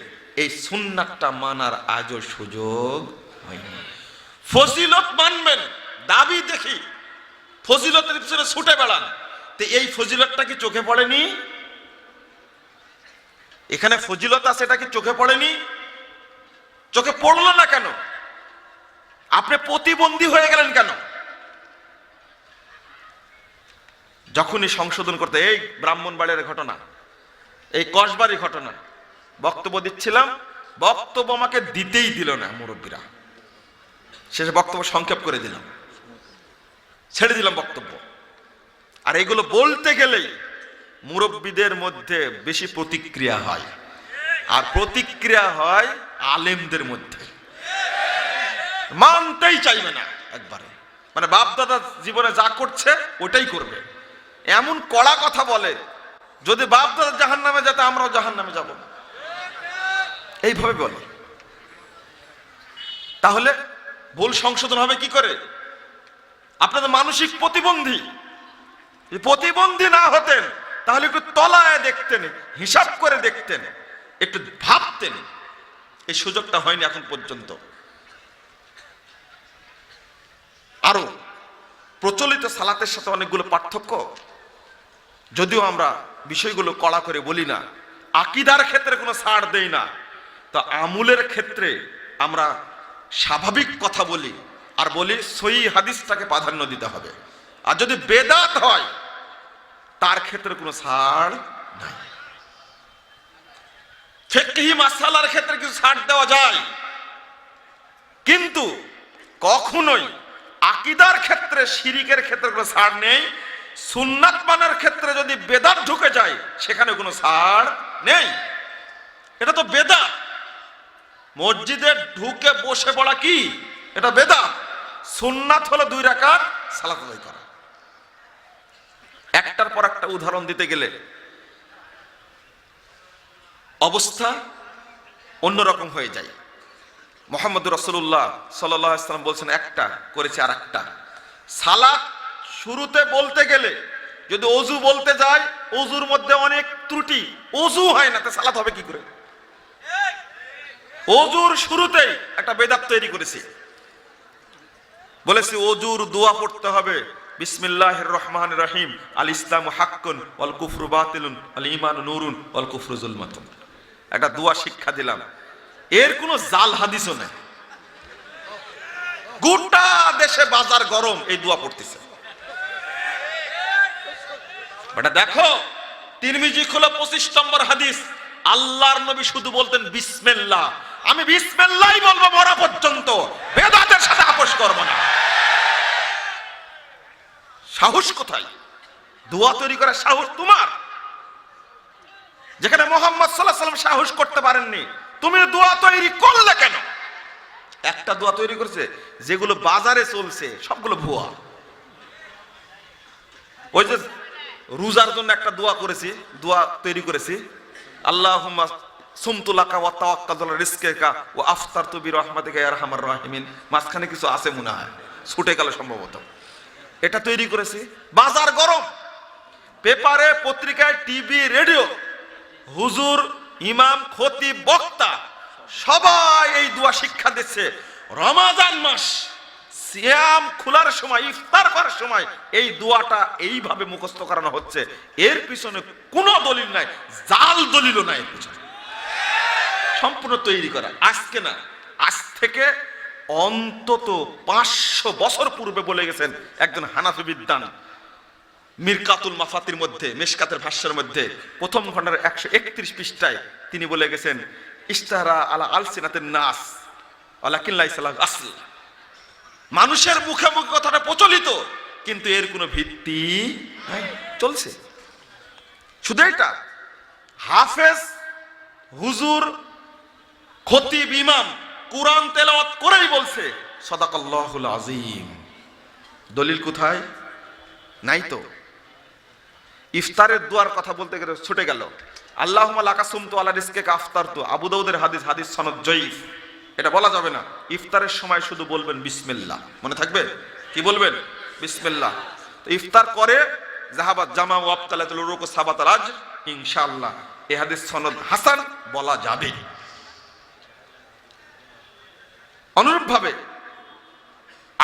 এই সুন্নাতটা মানার আজও সুযোগ হয়নি। ফজিলত মানবেন, দাবি দেখি ফজিলতের পিছনে ছুটে বেড়ান, তো এই ফজিলতটা কি চোখে পড়েনি? এখানে ফজিলত আছে, এটা কি চোখে পড়েনি? চোখে পড়লো না কেন? আপনি প্রতিবন্ধী হয়ে গেলেন কেন? যখনই সংশোধন করতে, এই ব্রাহ্মণবাড়িয়ার ঘটনা, এই কসবাড়ির ঘটনা, বক্তব্য দিচ্ছিলাম, বক্তব্য আমাকে দিতেই দিল না মুরব্বীরা। শেষে বক্তব্য সংক্ষেপ করে দিলাম, ছেড়ে দিলাম বক্তব্য। আর এগুলো বলতে গেলেই মুরব্বীদের মধ্যে বেশি প্রতিক্রিয়া হয়, আর প্রতিক্রিয়া হয় আলেমদের মধ্যে। মানতেই চাইবে না একবারে, মানে বাপ দাদা জীবনে যা করছে ওটাই করবে, এমন কড়া কথা বলে, যদি বাপ দাদা জাহান্নামে যেতে আমরাও জাহান্নামে যাব, এইভাবে বলে। তাহলে ভুল সংশোধন হবে কি করে? আপনাদের মানসিক প্রতিবন্ধী, প্রতিবন্ধী না হতেন তাহলে একটু তলায় দেখতেন, হিসাব করে দেখতেন, একটু ভাবতেন। এই সুযোগটা হয়নি এখন পর্যন্ত। আরো প্রচলিত সালাতের সাথে অনেকগুলো পার্থক্য, যদিও আমরা বিষয়গুলো কড়া করে বলি না, আকীদার ক্ষেত্রে কোনো ছাড় দেই না, তো আমলের ক্ষেত্রে আমরা স্বাভাবিক কথা বলি আর বলি সহিহ হাদিসটাকে প্রাধান্য দিতে হবে। আর যদি বেদাত হয় তার ক্ষেত্রে কোনো ছাড় নাই। ফিকহি মাসালার ক্ষেত্রে কিছু ছাড় দেওয়া যায়, কিন্তু কখনোই আকীদার ক্ষেত্রে, শিরিকের ক্ষেত্রে কোনো ছাড় নেই। সুন্নাত মানার ক্ষেত্রে যদি বেদাত ঢুকে যায় সেখানে কোনো ছাড় নেই। এটা তো বেদাত। মসজিদে ঢুকে বসে পড়া কি? এটা বেদাত। সুন্নাত হলো 2 রাকাত সালাত আদায় করা। একটার পর একটা উদাহরণ দিতে গেলে অবস্থা অন্যরকম হয়ে যায়। মুহাম্মদ রাসূলুল্লাহ সাল্লাল্লাহু আলাইহি ওয়াসাল্লাম বলছেন, একটা করেছে আর একটা। সালাত শুরুতে বলতে গেলে যদি ওযু বলতে যায়, ওযুর মধ্যে অনেক ত্রুটি, ওযু হয় না, তা সালাত হবে কি করে? ওযুর শুরুতেই একটা বেদাত তৈরি করেছি, বলেছি ওযুর দোয়া পড়তে হবে বিসমিল্লাহির রহমানির রহিম, আল ইসলামু হাক্কুন ওয়াল কুফরু বাতিলুন আল ঈমানু নূরুন ওয়াল কুফরু যুলমাতুন। একটা দোয়া শিক্ষা দিলাম, এর কোনো জাল হাদিসও নেই। গোটা দেশে বাজার গরম, এই দোয়া পড়তেছে। বেটা দেখো, তিরমিজি খোলা 25 নম্বর হাদিস, আল্লাহর নবী শুধু বলতেন বিসমিল্লাহ। আমি বিসমিল্লাহই বলবো মরা পর্যন্ত, বেদাতের সাথে আপোষ করব না। সাহস কোথায়? দোয়া তৈরি করার সাহস তোমার? যেখানে মুহাম্মদ সাল্লাল্লাহু আলাইহি ওয়াসাল্লাম সাহস করতে পারেননি, তুমি দোয়া তৈরি করলে কেন? একটা দোয়া তৈরি করেছে, যেগুলো বাজারে চলছে সবগুলো ভুয়া। ওই যে রোজার জন্য একটা দোয়া করেছি, দোয়া তৈরি করেছি, আল্লাহুম্মা সুমতুলাকা ওয়া তাওয়াক্কালতু আলা রিজকিকা ওয়া আফতারতু বিরহমাতিকা ইয়া আরহামার রাহিমিন, মাঝখানে কিছু আছে মনে হয়, ছুটে গেল সম্ভবত। এটা তৈরি করেছি। বাজার গরম, পেপারে, পত্রিকায়, টিভি, রেডিও, হুজুর, ইমাম, খতিব, বক্তা সবাই এই দোয়া শিক্ষা দিচ্ছে। রমাজান মাস সিয়াম খোলার সময়, ইফতার করার সময় এই দোয়াটা এইভাবে মুখস্থ করানো হচ্ছে। এর পিছনে কোনো দলিল নাই, জাল দলিলও নাই, এর পিছনে সম্পূর্ণ তৈরি করা। আজকে না, আজ থেকে অন্তত 500 বছর পূর্বে বলে গেছেন একজন হানাফি বিদ্বান, মিরকাতুল মাফাতির মধ্যে, মিশকাতের ভাষ্যের মধ্যে প্রথম খণ্ডের 131 পৃষ্ঠায় তিনি বলে গেছেন, ইস্তারা আলা আলসিনাতিন নাস ওয়ালাকিন লাইসা লাহু আসল। মানুষের মুখে মুখে কথাটা প্রচলিত, কিন্তু এর কোনো ভিত্তি নাই, চলছে শুধু এটা। হাফেজ, হুজুর, খতিব, ইমাম কুরআন তেলাওয়াত করেই বলছে সাদাকাল্লাহুল আযীম। দলিল কোথায়? নাই তো। ইফতারের দোয়ার কথা বলতে গেলে ছুটে গেল, আল্লাহুম্মা লাকা সুমতু আলা রিজকিকা আফতারতু, আবু দাউদের হাদিস, হাদিস সনদ জয়ীফ, এটা বলা যাবে না। ইফতারের সময় শুধু বলবেন বিসমিল্লাহ, মনে থাকবে? কি বলবেন? বিসমিল্লাহ। তো ইফতার করে যাহাবাত জামা ওয়া আবতালাতুল রুক ওয়া সাবাতাল আজর, ইনশাআল্লাহ এই হাদিস সনদ হাসান বলা যাবে। অনুরূপভাবে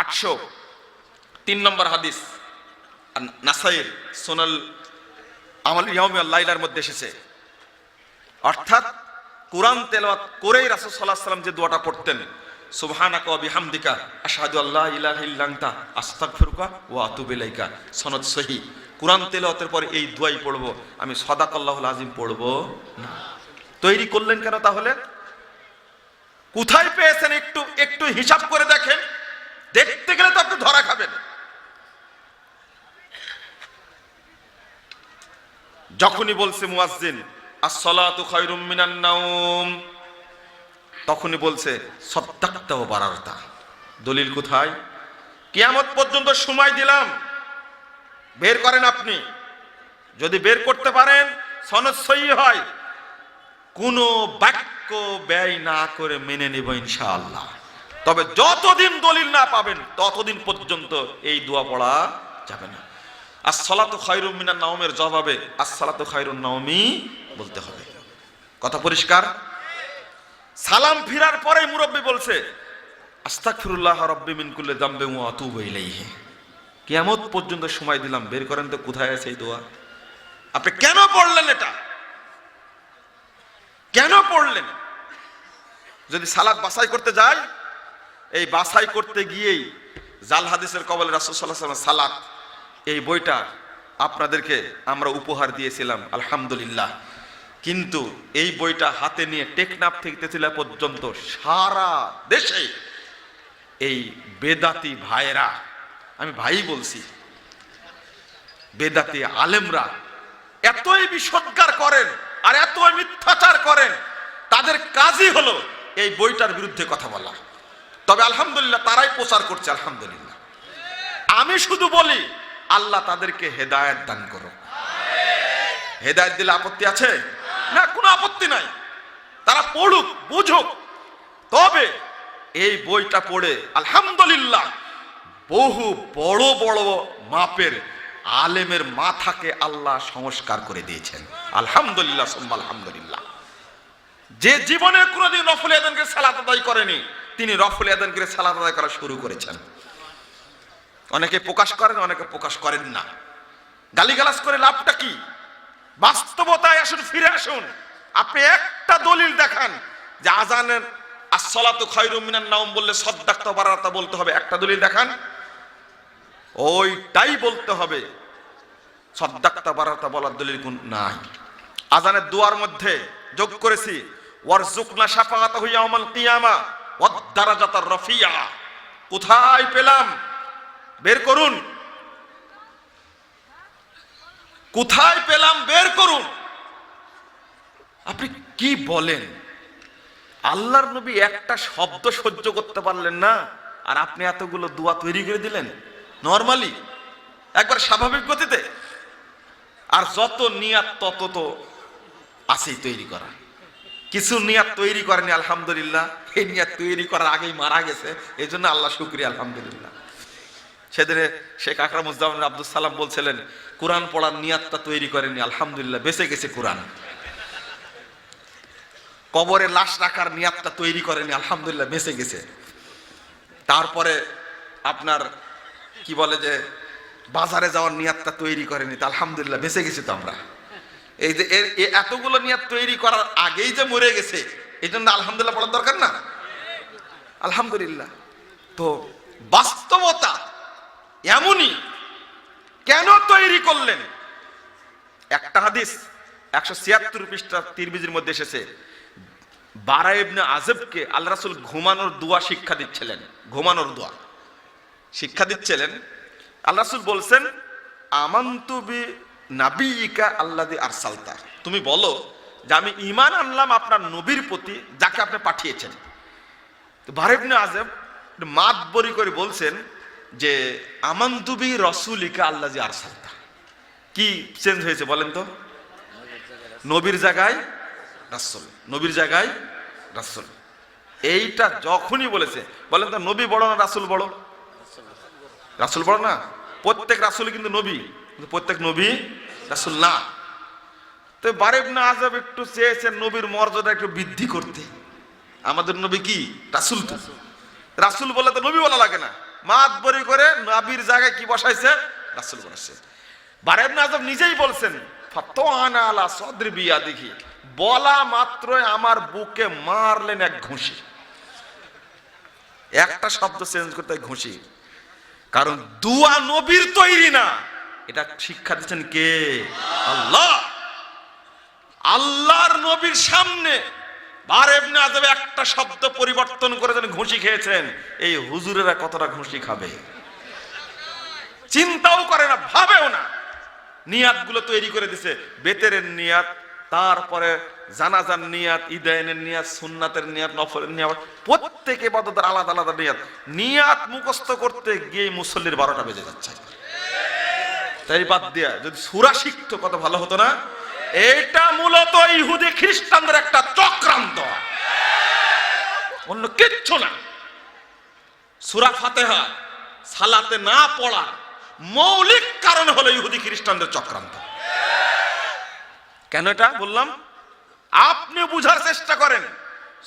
803 নম্বর হাদিস নাসাইর সুনাল আমাল ইয়াউমি ওয়াল লাইলার মধ্যে এসেছে, অর্থাৎ কুরআন তেলাওয়াত করেই রাসূল সাল্লাল্লাহু আলাইহি ওয়াসাল্লাম যে দোয়াটা পড়তেন, সুবহানাকা ওয়া বিহামদিকা আশহাদু আল্লা ইলাহা ইল্লা আনতা আস্তাগফিরুকা ওয়া আতুবু ইলাইকা, সনদ সহিহ। কুরআন তেলাওয়াতের পরে এই দোয়াই পড়ব, আমি সাদাকাল্লাহুল আযীম পড়ব না। তৈরি করলেন কেন তাহলে? কোথায় পেয়েছেন একটু একটু হিসাব করে দেখেন, দেখতে গেলে তো আপনি ধরা খাবেন। যখনই বলছে মুয়াজ্জিন আসসালাতু খায়রুম মিনান নাওম, তখনই বলছে সাদ্দাকতা ওয়া বারারতা। দলিল কোথায়? কিয়ামত পর্যন্ত সময় দিলাম, বের করেন আপনি। যদি বের করতে পারেন, সনদ সহিহ হয়, কোনো বাক্য ব্যয় না করে মেনে নেব ইনশাআল্লাহ। তবে যতদিন দলিল না পাবেন ততদিন পর্যন্ত এই দোয়া পড়া যাবে না। আসসালাতু খায়রুম মিনান নাওমের জবাবে আসসালাতু খায়রুন নাওমি বলতে হবে। কথা পরিষ্কার? সালাম ফিরার পরে মুরব্বি বলছে আস্তাগফিরুল্লাহ রাব্বি মিন কুল্লি যামবিন ওয়া আতুবু ইলাইহি। কিয়ামত পর্যন্ত সময় দিলাম, বের করেন তো কোথায় আছে এই দোয়া। আপনি কেন পড়লেন এটা? কেন পড়লেন? যদি সালাত বাছাই করতে যাই, এই বাছাই করতে গিয়েই জাল হাদিসের কবলে রাসূল সাল্লাল্লাহু আলাইহি ওয়াসাল্লাম সালাত, এই বইটা আপনাদেরকে আমরা উপহার দিয়েছিলাম আলহামদুলিল্লাহ। কিন্তু এই বইটা হাতে নিয়ে টেকনাফ থেকে তেতুলিয়া পর্যন্ত সারা দেশে এই বেদাতি ভাইরা, আমি ভাই বলছি, বেদাতি আলেমরা এতই বিসৎকার করেন আর এতই মিথ্যাচার করেন, তাদের কাজই হলো এই বইটার বিরুদ্ধে কথা বলা। তবে আলহামদুলিল্লাহ তারাই প্রচার করছে, আলহামদুলিল্লাহ। আমি শুধু বলি আল্লাহ তাদেরকে হেদায়েত দান করো। হেদায়েত দিলে আপত্তি আছে? না, কোনো আপত্তি নাই। তারা পড়ুক, বুঝুক। তবে এই বইটা পড়ে আলহামদুলিল্লাহ বহু বড় বড় মাপের আলেমের মাথাকে আল্লাহ সংস্কার করে দিয়েছেন, আলহামদুলিল্লাহ সুম্মা আলহামদুলিল্লাহ। যে জীবনে কোনোদিন নফল আযান করে সালাত আদায় করেনি, তিনি নফল আযান করে সালাত আদায় করা শুরু করেছেন। অনেকে প্রকাশ করেন, অনেকে প্রকাশ করেন না। গালিগালাজ করে লাভটা কি? বাস্তবতায় আসুন, ফিরে আসুন। আপনি একটা দলিল দেখান যে আযানের আসসালাতু খায়রুম মিনান নাওম বললে সাদ্দাকতা ওয়া বারারতা বলতে হবে, একটা দলিল দেখান। ওইটাই বলতে হবে, সাদ্দাকতা বারারতা বলার দলিল কোন নাই। আযানের দোয়ার মধ্যে যোগ করেছি ওয়ারযুকনা শাফাআতাহু ইয়াউমাল কিয়ামা ওয়াদ দারাজাতার রাফিয়া। কোথায় পেলাম? বের করুন। কোথায় পেলাম? বের করুন। আপনি কি বলেন? আল্লাহর নবী একটা শব্দ সহ্য করতে পারলেন না, আর আপনি এতগুলো দোয়া তৈরি করে দিলেন নরমালি, একবার স্বাভাবিক গতিতে। আর যত নিয়াত তত তো আছেই তৈরি করা। কিছু নিয়াত তৈরি করেনি, আলহামদুলিল্লাহ। এই নিয়াত তৈরি করার আগেই মারা গেছে, এই জন্য আল্লাহ শুকরিয়া, আলহামদুলিল্লাহ। সেদিনে শেখ আকরামুজ্জামান আব্দুল সালাম বলছিলেন, কোরআন পড়ার নিয়াতটা তৈরি করেনি, আলহামদুলিল্লাহ বেঁচে গেছে কোরআন। কবরে লাশ রাখার নিয়াতটা তৈরি করেনি, আলহামদুলিল্লাহ বেঁচে গেছে। তারপরে আপনার কি বলে যে বাজারে যাওয়ার নিয়াতটা তৈরি করেনি, তা আলহামদুলিল্লাহ বেঁচে গেছি তো আমরা। এই যে এতগুলো নিয়াত তৈরি করার আগেই যে মরে গেছে, এই জন্য আলহামদুলিল্লাহ পড়ার দরকার না, আলহামদুলিল্লাহ। তো বাস্তবতা এমনই, কেন তৈরি করলেন? একটা হাদিস 176 পৃষ্ঠা তিরমিজির মধ্যে এসেছে, বারা ইবনে আযবকে আল্লাহ রাসূল ঘুমানোর দোয়া শিক্ষা দিচ্ছিলেন, ঘুমানোর দোয়া শিক্ষা দিচ্ছিলেন। আল্লাহ রাসূল বলছেন, আমানতু বি নাবিয়িকা আল্লাযী আরসালতা, তুমি বলো যে আমি ঈমান আনলাম আপনার নবীর প্রতি যাকে আপনি পাঠিয়েছেন। তো বারা ইবনে আযব মাতবরি করে বলছেন যে আমানতু বি রাসূলিকা আল্লাযী আরসালতা। কি চেঞ্জ হয়েছে বলেন তো? নবীর জায়গায় রাসূল, নবীর জায়গায় রাসূল। এইটা যখনই বলেছে, বলেন তো নবী বড় না রাসূল বড়? রাসূল বড় না? প্রত্যেক রাসূল কিন্তু নবী, কিন্তু প্রত্যেক নবী রাসূল না। তো বারা ইবনে আযব একটু চেয়েছেন নবীর মর্যাদা একটু বৃদ্ধি করতে। আমাদের নবী কি রাসূল, তো রাসূল বলে তো নবী বলা লাগে না, মাতবরি করে নবীর জায়গায় কি বসাইছে? রাসূল বসাইছে। বারা ইবনে আযব নিজেই বলছেন, ফাতানা আলা সাদরি বিয়াদিহি, বলা মাত্রই আমার বুকে মারলেন এক ঘুষি। একটা শব্দ চেঞ্জ করতে ঘুষি, কারণ দুয়া নবীর তৈরি না, এটা শিক্ষা দিচ্ছেন কে? আল্লাহ। আল্লাহর নবীর সামনে বারা ইবনে আযব একটা শব্দ পরিবর্তন করে যেন ঘুষি খেয়েছেন। এই হুজুরেরা কতটা ঘুষি খাবে চিন্তাও করে না, ভাবেও না। নিয়াতগুলো তৈরি করে দিছে, বেতেরের নিয়াত, তারপরে জানাজার নিয়াত, ঈদাইনের নিয়াত, সুন্নাতের নিয়াত, নফলের নিয়াত, প্রত্যেক ইবাদতের আলাদা আলাদা নিয়াত। নিয়াত মুখস্থ করতে গিয়ে মুসল্লির 12টা বেজে যাচ্ছে। তাই বাদ দিয়া যদি সূরা শিখতো কত ভালো হতো না? এটা মূলত ইহুদি খ্রিস্টানদের একটা চক্রান্ত, অন্য কিচ্ছু না। সূরা ফাতিহা সালাতে না পড়ার মৌলিক কারণ হলো ইহুদি খ্রিস্টানদের চক্রান্ত। কেন এটা বললাম? আপনি বুঝার চেষ্টা করেন।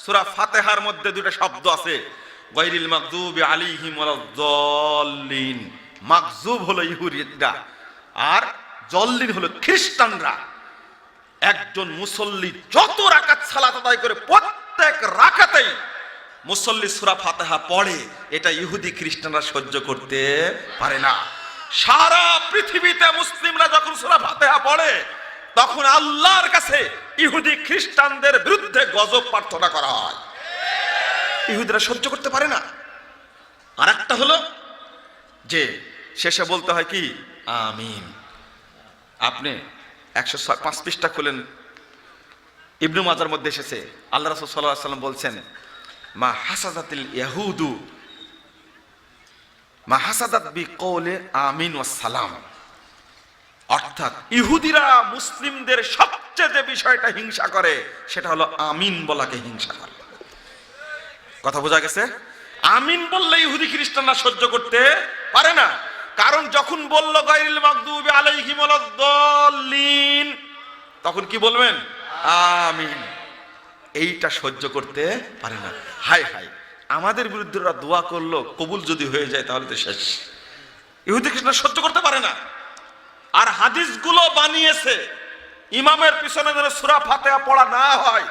সূরা ফাতিহার মধ্যে দুটো শব্দ আছে, গায়রিল মাগদুবি আলাইহিম ওয়ালাদ-দাল্লিন। মাগজুব হলো ইহুদিরা আর জল্লিন হলো খ্রিস্টানরা। একজন মুসল্লি যত রাকাত সালাত আদায় করে প্রত্যেক রাকাতেই মুসল্লি সূরা ফাতিহা পড়ে, এটা ইহুদি খ্রিস্টানরা সহ্য করতে পারে না। সারা পৃথিবীতে মুসলিমরা যখন সূরা ফাতিহা পড়ে তখন আল্লাহর কাছে ইহুদি খ্রিস্টানদের বিরুদ্ধে গজব প্রার্থনা করা হয়, ইহুদিরা সহ্য করতে পারে না। আর একটা হলো যে শেষে বলতে হয় কি আমিন। আপনি 105 পৃষ্ঠা খুলেন, ইবনে মাজার মধ্যে এসেছে, আল্লাহ রাসূল সাল্লাল্লাহু আলাইহি ওয়াসাল্লাম বলছেন, মা হাসাদাতিল ইয়াহুদু মা হাসাদাত বিকৌলি আমিন ওয়াস সালাম। অর্থাৎ ইহুদিরা মুসলিমদের সবচেয়ে যে বিষয়টা হিংসা করে সেটা হলো আমিন বলাকে হিংসা করে। কথা বোঝা গেছে? আমিন বললে ইহুদি খ্রিস্টানরা সহ্য করতে পারে না। কারণ যখন বলল গায়রিল মাগদুবি আলাইহিম ওয়ালাদ-দাল্লিন, তখন কি বলবেন? আমিন। এইটা সহ্য করতে পারে না। হায় হায়, আমাদের বিরুদ্ধে ওরা দোয়া করলো, কবুল যদি হয়ে যায় তাহলে তো শেষ। ইহুদি খ্রিস্টানরা সহ্য করতে পারে না। আর হাদিসগুলো বানিয়েছে ইমামের পিছনে যেন সূরা ফাতিহা পড়া না হয়,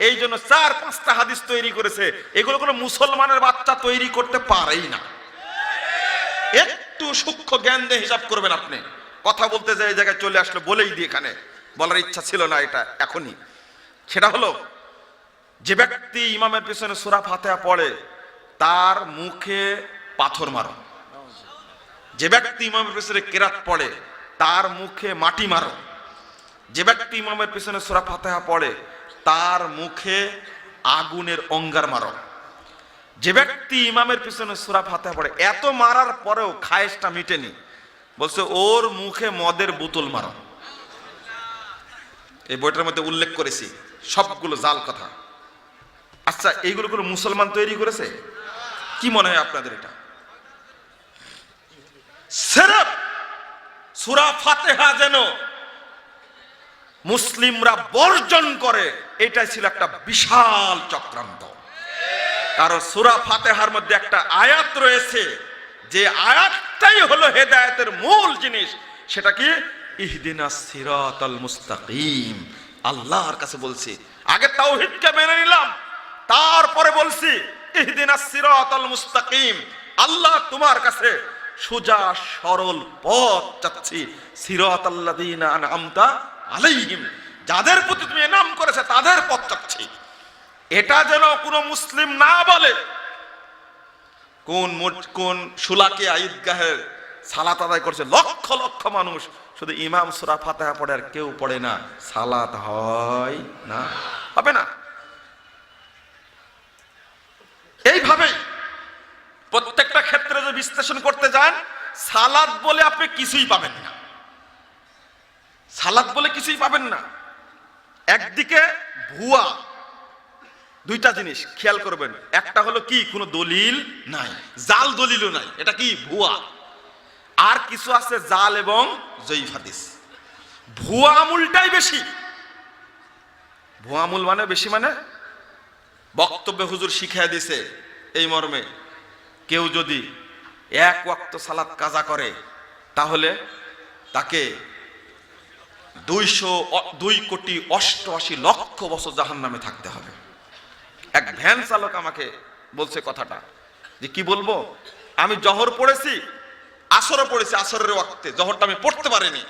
এই জন্য 4-5টা হাদিস তৈরি করেছে। এগুলো কোনো মুসলমানের বাচ্চা তৈরি করতে পারেই না। একটু সূক্ষ্ম জ্ঞান দিয়ে হিসাব করবেন আপনি। কথা বলতে যে এই জায়গায় চলে আসলে বলেই দিই, এখানে বলার ইচ্ছা ছিল না এটা এখনই। সেটা হলো, যে ব্যক্তি ইমামের পিছনে সূরা ফাতিহা পড়ে তার মুখে পাথর মারো। যে ব্যক্তি ইমামের পিছনে কেরাত পড়ে তার মুখে মাটি মারো। যে ব্যক্তি ইমামের পিছনে সূরা ফাতিহা পড়ে তার মুখে আগুনের অঙ্গার মারো। যে ব্যক্তি ইমামের পিছনে সূরা ফাতিহা পড়ে, এত মারার পরেও খায়েশটা মিটেনি, বলছে ওর মুখে মদের বোতল মারো। এই বইটার মধ্যে উল্লেখ করেছি, সবগুলো জাল কথা। আচ্ছা, এইগুলো কোনো মুসলমান তৈরি করেছে? কি মনে হয় আপনাদের? এটা সিরফ সূরা ফাতিহা যেন মুসলিমরা বর্জন করে, এটাই ছিল একটা বিশাল চক্রান্ত। কারণ সূরা ফাতিহার মধ্যে একটা আয়াত রয়েছে, যে আয়াতটাই হলো হেদায়েতের মূল জিনিস। সেটা কি? ইহদিনাস সিরাতাল মুস্তাকিম। আল্লাহর কাছে বলছি, আগে তাওহীদকে মেনে নিলাম, তারপরে বলছি ইহদিনাস সিরাতাল মুস্তাকিম। আল্লাহ, তোমার কাছে সোজা সরল পথ চাচ্ছি। সিরাতাল্লাযীনা আনআমতা আলাইহিম, যাদের প্রতি তুমি এনাম করেছে তাদের পথ চাচ্ছি। এটা যেন কোনো মুসলিম না বলে। কোন সুলাকিয়া ঈদগাহের সালাত আদায় করছে লক্ষ লক্ষ মানুষ, শুধু ইমাম সূরা ফাতিহা পড়ে আর কেউ পড়ে না, সালাত হয় না, হবে না। এইভাবে প্রত্যেকটা ক্ষেত্রে যদি বিশ্লেষণ করতে যান, সালাত বলে আপনি কিছুই পাবেন না। সালাত বলে কিছুই পাবেন না। একদিকে ভুয়া, দুইটা জিনিস খেয়াল করবেন। একটা হলো কি, কোনো দলিল নাই, জাল দলিলও নাই, এটা কি ভুয়া। আর কিছু আছে জাল এবং জয়ীফ হাদিস। ভুয়া আমুলটাই বেশি। ভুয়া আমুল মানে বেশি, মানে বক্তব্যে হুজুর শিখিয়ে দিছে এই মর্মে, কেউ যদি এক ওয়াক্ত সালাত কাজা করে তাহলে তাকে 2,82,00,00,000 বছর জাহান্নামে থাকতে হবে। এক ভ্যান চালক আমাকে বলছে কথাটা, যে কি বলবো, আমি জহর পড়েছি, আসরও পড়েছি, আসরের ওয়াক্তে জহরটা আমি পড়তে পারিনি,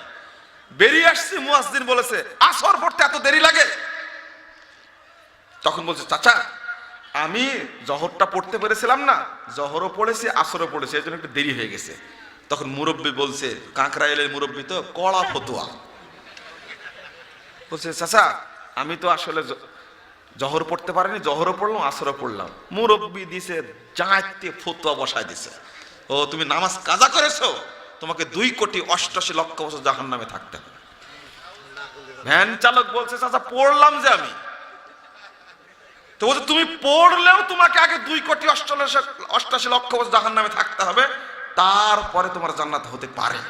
বেরিয়ে আসছি, মুয়াজ্জিন বলেছে আসর পড়তে এত দেরি লাগে। তখন বলছে, চাচা আমি জহরটা পড়তে পেরেছিলাম না, জহরও পড়েছি আসরও পড়েছি, এই জন্য একটু দেরি হয়ে গেছে। তখন মুরব্বী বলছে, কাঁকড়াইলের মুরব্বী তো কড়া ফতোয়া, বলছে চাচা আমি তো আসলে জহর পড়তে পারিনি, জহরও পড়লাম আসরও পড়লাম। মুরব্বী দিছে জাঁতে ফতোয়া বসায় দিছে, ও তুমি নামাজ কাজা করেছো, তোমাকে 2,88,00,000 বছর জাহান্নামে থাকতে হবে। ভ্যান চালক বলছে, চাচা পড়লাম যে আমি। তো বলছে, তুমি পড়লেও তোমাকে আগে 2,88,00,000 বছর জাহান্নামে থাকতে হবে, তারপরে তোমার জান্নাত হতে পারে।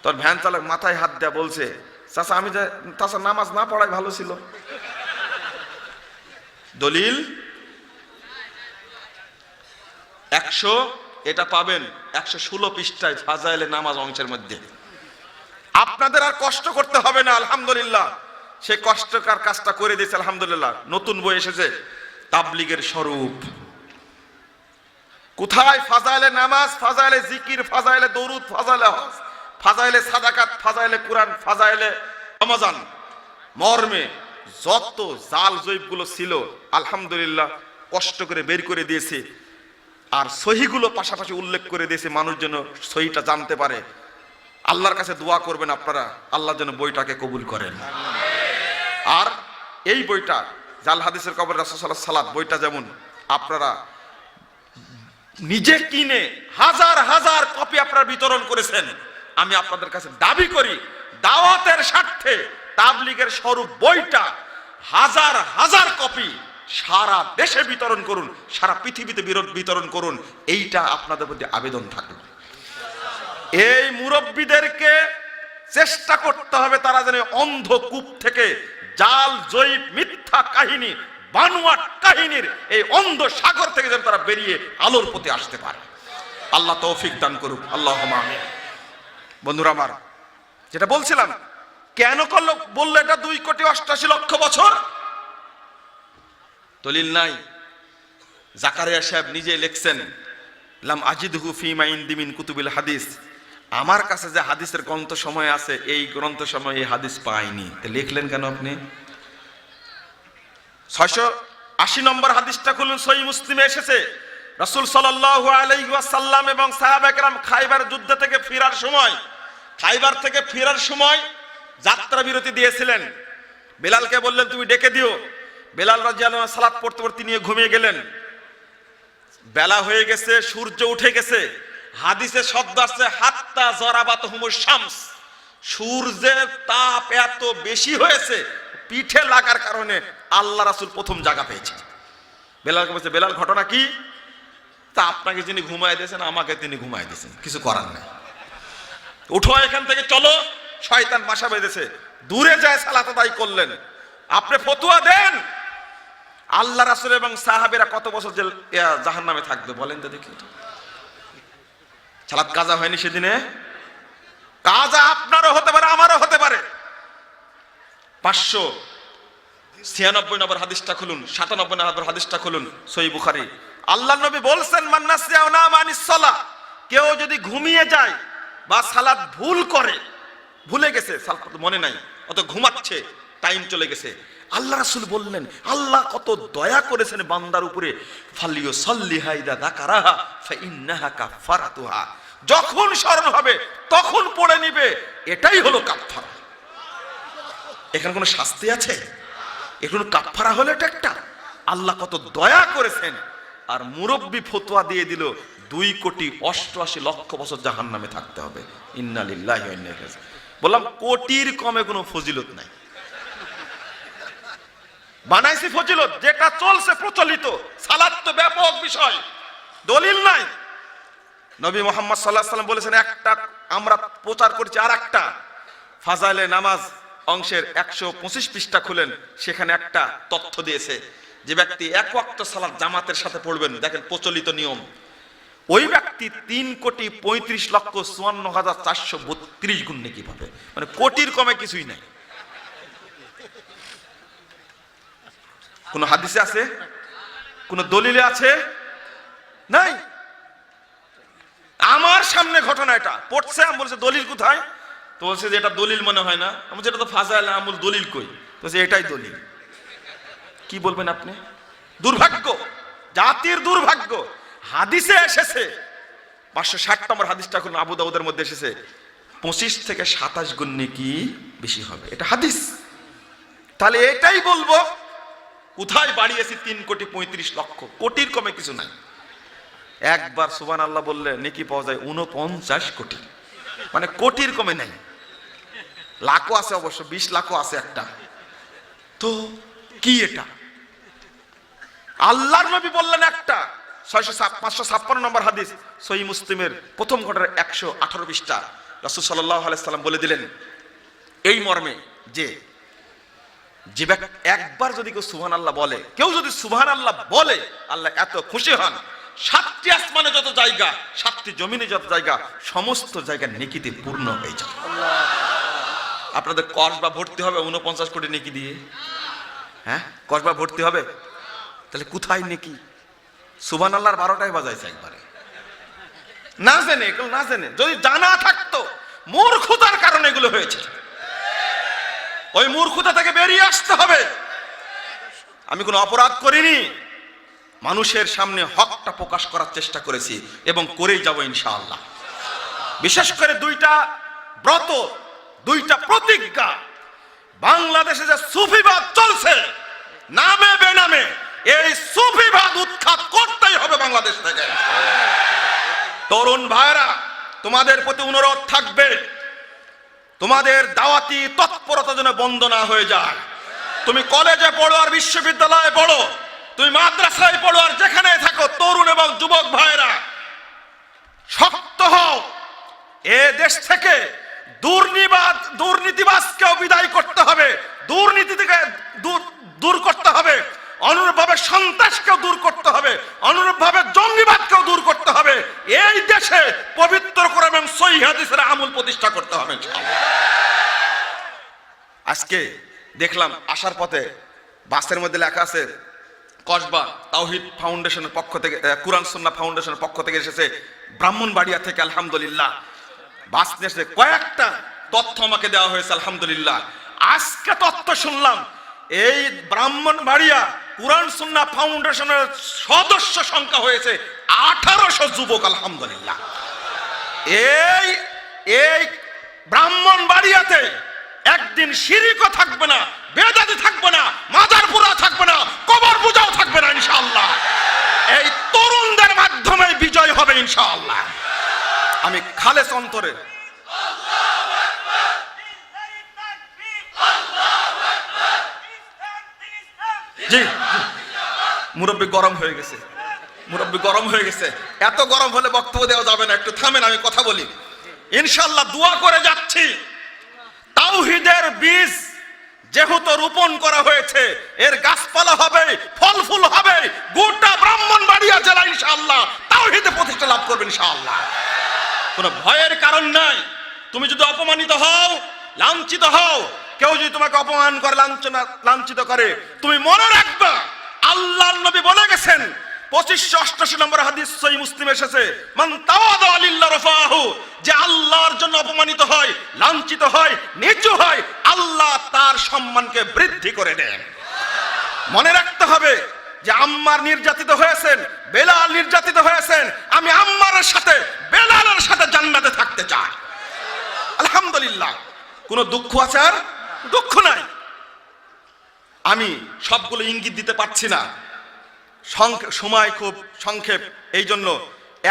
তোর ভ্যান চালক মাথায় হাত দেয়া বলছে, চাচা আমি যে চাচা নামাজ না পড়াই ভালো ছিল। দলিল 100, এটা পাবেন 116 পৃষ্ঠায় ফাজাইলে নামাজ অংশের মধ্যে। আপনাদের আর কষ্ট করতে হবে না, আলহামদুলিল্লাহ। সে কষ্টকর কাজটা করে দিয়েছে, আলহামদুলিল্লাহ। নতুন বই এসেছে, তাবলীগের স্বরূপ। কোথায়? ফাজাইলে নামাজ, ফাজাইলে জিকির, ফাজাইলে দরুদ, ফাজাইলে হজ, ফাজাইলে সাদাকাত, ফাজাইলে কুরআন, ফাজাইলে রমজান মর্মে যত জাল জয়ীবগুলো ছিল, আলহামদুলিল্লাহ কষ্ট করে বের করে দিয়েছে। আর সহিগুলো পাশাপাশি উল্লেখ করে দিয়েছে, মানুষ যেন সহিটা জানতে পারে। আল্লাহর কাছে দোয়া করবেন আপনারা, আল্লাহ যেন বইটাকে কবুল করেন। আর এই বইটা জাল হাদিসের কবর রাসূল সাল্লাল্লাহু আলাইহি সাল্লাম বইটা যেমন আপনারা নিজে কিনে হাজার হাজার কপি আপনারা বিতরণ করেছেন, আমি আপনাদের কাছে দাবি করি দাওয়াতের স্বার্থে তাবলীগের স্বরূপ বইটা হাজার হাজার কপি সারা দেশে বিতরণ করুন, সারা পৃথিবীতে বিতরণ করুন। এইটা আপনাদের প্রতি আবেদন থাকলো। এই মুরব্বীদেরকে চেষ্টা করতে হবে তারা যেন অন্ধকূপ থেকে জাল জয়ীব মিথ্যা কাহিনী বানোয়াট কাহিনীর এই অন্ধ সাগর থেকে যেন তারা বেরিয়ে আলোর পথে আসতে পারে। আল্লাহ তৌফিক দান করুক, আল্লাহুম্মা আমিন। বন্ধুরা আমার, যেটা বলছিলাম, কেন করলো বললো এটা 2,88,00,000 বছর? দলিল নাই। জাকারিয়া সাহেব নিজে লিখছেন, লাম আজিদহু ফিমা ইনদি মিন কুতুবিল হাদিস, আমার কাছে যে হাদিসের গ্রন্থ সময় আছে, এই গ্রন্থ সময় এই হাদিস পাইনি। লিখলেন কেন আপনি? 680 নম্বর হাদিসটা খুলুন, সহিহ মুসলিমে এসেছে। রাসূল সাল্লাল্লাহু আলাইহি ওয়াসাল্লাম এবং সাহাবায়ে কেরাম খাইবার যুদ্ধ থেকে ফেরার সময়, খাইবার থেকে ফেরার সময় যাত্রা বিরতি দিয়েছিলেন। বেলালকে বললেন তুমি ডেকে দিও। বেলাল রাদিয়াল্লাহু আনহু সালাত পড়তে পড়তে নিয়ে ঘুমিয়ে গেলেন। বেলা হয়ে গেছে, সূর্য উঠে গেছে। হাদিসে শব্দ আছে হাত্তা জরাবাতহুমুশ শামস, সূর্যের তাপ এত বেশি হয়েছে পিঠে লাগার কারণে আল্লাহ রাসূল প্রথম জায়গা পেয়েছে। বেলালকে বলছে, বেলাল ঘটনা কি? তা আপনাকে যিনি ঘুমায় দিয়েছেন আমাকে তিনি ঘুমায় দিয়েছেন, কিছু করার নাই, উঠো এখান থেকে চলো, শয়তান বাসা বেঁধেছে। দূরে যায় সালাত আদায় করলেন। আপনি ফতোয়া দেন আল্লাহ রাসূল এবং সাহাবীরা কত বছর জাহান্নামে থাকবে বলেন তো দেখি। সালাত কাজা হয়নি সেদিনে? কাজা আপনারও হতে পারে, আমারও হতে পারে। 596 নম্বর হাদিসটা খুলুন, 97 নম্বর হাদিসটা খুলুন, সহিহ বুখারী। আল্লাহর নবী বলছেন, মান নাসিয়া ওয়া নামা আনিস সালাহ, কেউ যদি ঘুমিয়ে যায় বা সালাত ভুল করে, ভুলে গেছে, সালাত মনে নাই, অত ঘুমাচ্ছে, টাইম চলে গেছে, আল্লাহ রাসূল বললেন আল্লাহ কত দয়া করেছেন বান্দার উপরে, ফালিয়ুসাল্লিহা ইযা যাকারাহা ফাইন্নাহা কাফারাতুহা, যখন স্মরণ হবে তখন পড়ে নিবে, এটাই হলো কাফারা। এখানে কোনো শাস্তি আছে? এখানে কাফারা হলো এটা একটা। আল্লাহ কত দয়া করেছেন। আর মুরব্বি ফতোয়া দিয়ে দিল 2,88,00,000 বছর জাহান্নামে থাকতে হবে। ইন্না লিল্লাহি ওয়া ইন্না ইলাইহি রাজিউন। বললাম কোটির কমে কোনো ফজিলত নাই, বানাইছি ফজিলত, যেটা চলছে প্রচলিত। সালাত তো ব্যাপক বিষয়, দলিল নাই। নবী মুহাম্মদ সাল্লাল্লাহু আলাইহি ওয়াসাল্লাম বলেছেন, একটা আমরা প্রচার করছি, আর একটা ফাজাইলে নামাজ অংশের 125 পৃষ্ঠা খুলেন, সেখানে একটা তথ্য দিয়েছে, যে ব্যক্তি এক ওয়াক্ত সালাত জামাতের সাথে পড়বেন, দেখেন প্রচলিত নিয়ম, ওই ব্যক্তি 3,35,54,432 গুণ নেকি পাবে। মানে কোটির কমে কিছুই নাই। কোন হাদিসে আছে? কোন দলিলে আছে? নাই। আমার সামনে ঘটনা এটা পড়ছে, আমি বলছে দলিল কোথায়? তো বলছে যে এটা দলিল মনে হয় না। আমি বলছি এটা তো ফাজাইল আমল, দলিল কই? তো বলছে এটাই দলিল। কি বলবেন আপনি? দুর্ভাগ্য, জাতির দুর্ভাগ্য। হাদিসে এসেছে, 560 নম্বর হাদিসটা এখন আবু দাউদের মধ্যে এসেছে, 25 থেকে 27 গুণ নেকি বেশি হবে, এটা হাদিস। তাহলে এটাই বলবো, কোথায় বাড়িয়েছি 3,35,00,000, কোটির কমে কিছু নাই। একবার সুবহানাল্লাহ বললে নেকি পাওয়া যায় 49 কোটি, মানে কোটির কমে নাই। লাখও আছে অবশ্য, 20 লাখও আছে একটা। তো কি এটা? আল্লাহর নবী বললেন একটা, 556 নম্বর হাদিস, সহিহ মুসলিমের প্রথম খণ্ডের 118 পৃষ্ঠা, রাসূল সাল্লাল্লাহু আলাইহি সাল্লাম বলে দিলেন এই মর্মে, যে একবার যদি কেউ সুবহানাল্লাহ বলে, কেউ যদি সুবহানাল্লাহ বলে, আল্লাহ এত খুশি হন, 7টি আসমানে যত জায়গা, 7টি জমিনে যত জায়গা, সমস্ত জায়গা নেকিতে পূর্ণ হয়ে যাবে। আপনাদের কসবা ভর্তি হবে 49 কোটি নেকি দিয়ে? হ্যাঁ, কসবা ভর্তি হবে? তাহলে কোথায় নেকি? সুবহানাল্লাহর 12টায় বাজাইছে একবারে, না জেনে, কেউ না জেনে। যদি জানা থাকতো, মূর্খতার কারণে এগুলো হয়েছে। ওই মূর্খতা থেকে বেরিয়ে আসতে হবে। আমি কোনো অপরাধ করিনি, মানুষের সামনে হকটা প্রকাশ করার চেষ্টা করেছি এবং করেই যাব ইনশাআল্লাহ। বিশেষ করে 2টা ব্রত, 2টা প্রতিজ্ঞা, বাংলাদেশে যে সুফিবাদ চলছে নামে বেনামে, এই সুফিবাদ উৎখাত করতেই হবে বাংলাদেশ থেকে। তরুণ ভাইরা, তোমাদের প্রতি অনুরোধ থাকবে, তোমাদের দাওয়াতি তৎপরতা যেন বন্ধ না হয়ে যায়। তুমি কলেজে পড়ো আর বিশ্ববিদ্যালয়ে পড়ো, তুমি মাদ্রাসায় পড়ো আর যেখানে থাকো, তরুণ এবং যুবক ভাইরা শক্ত হও। এ দেশ থেকে দুর্নীতিবাজকেও বিদায় করতে হবে, দুর্নীতি থেকে দূর করতে হবে, অনুরূপভাবে সন্ত্রাসকেও দূর করতে হবে, অনুরূপভাবে জঙ্গিবাদকেও দূর করতে হবে। এই দেশে পবিত্র কোরআন এবং সহিহ হাদিসের আমল প্রতিষ্ঠা করতে হবে। আজকে দেখলাম আসার পথে বাসের মধ্যে লেখা আছে, কসবা তাওহীদ ফাউন্ডেশনের পক্ষ থেকে, কুরআন সুন্নাহ ফাউন্ডেশনের পক্ষ থেকে এসেছে, ব্রাহ্মণবাড়িয়া থেকে। আলহামদুলিল্লাহ, বাস নিয়ে কয়েকটা তথ্য আমাকে দেওয়া হয়েছে, আলহামদুলিল্লাহ। আজকে তথ্য শুনলাম, এই ব্রাহ্মণবাড়িয়া কুরআন সুন্নাহ ফাউন্ডেশনের সদস্য সংখ্যা হয়েছে 1800 যুবক। আলহামদুলিল্লাহ, এই ব্রাহ্মণবাড়িয়াতে একদিন শিরকও থাকবে না, বেদাতি থাকবে না, মাজার পুরা থাকবে না, কবর পূজাও থাকবে না ইনশাআল্লাহ। এই তরুণদের মাধ্যমে বিজয় হবে ইনশাআল্লাহ। আমি খালেস অন্তরে মুরব্বী গরম হয়ে গেছে, মুরব্বী গরম হয়ে গেছে। এত গরম হলে বক্তব্য দেওয়া যাবে না, একটু থামেন, আমি কথা বলি। ইনশাআল্লাহ দোয়া করে যাচ্ছি, তাওহীদের বীজ যেহেতু রোপণ করা হয়েছে, এর গাছপালা হবে, ফল ফুল হবে, গোটা ব্রাহ্মণবাড়িয়া জেলা ইনশাআল্লাহ তাওহীদে প্রতিষ্ঠা লাভ করবে ইনশাআল্লাহ। কোনো ভয়ের কারণ নাই। তুমি যদি অপমানিত হও, লাঞ্ছিত হও, কেউ যদি তোমাকে অপমান করে, লাঞ্ছিত করে, তুমি মনে রাখবা আল্লাহর নবী বলে গেছেন, 2588 নম্বর হাদিস সহিহ মুসলিমে এসেছে, মান তাওয়াদা লিল্লাহ রাফাহু, যে আল্লাহর জন্য অপমানিত হয়, লাঞ্ছিত হয়, নিচু হয়, আল্লাহ তার সম্মানকে বৃদ্ধি করে দেন। মনে রাখতে হবে যে আম্মার নির্যাতিত হয়েছেন, বেলাল নির্যাতিত হয়েছেন, আমি আম্মারের সাথে বেলালের সাথে জান্নাতে থাকতে চাই। আলহামদুলিল্লাহ। কোনো দুঃখ আছে? আর দুঃখ নাই। আমি সবগুলো ইঙ্গিত দিতে পারছি না, সময় খুব সংক্ষেপ, এই জন্য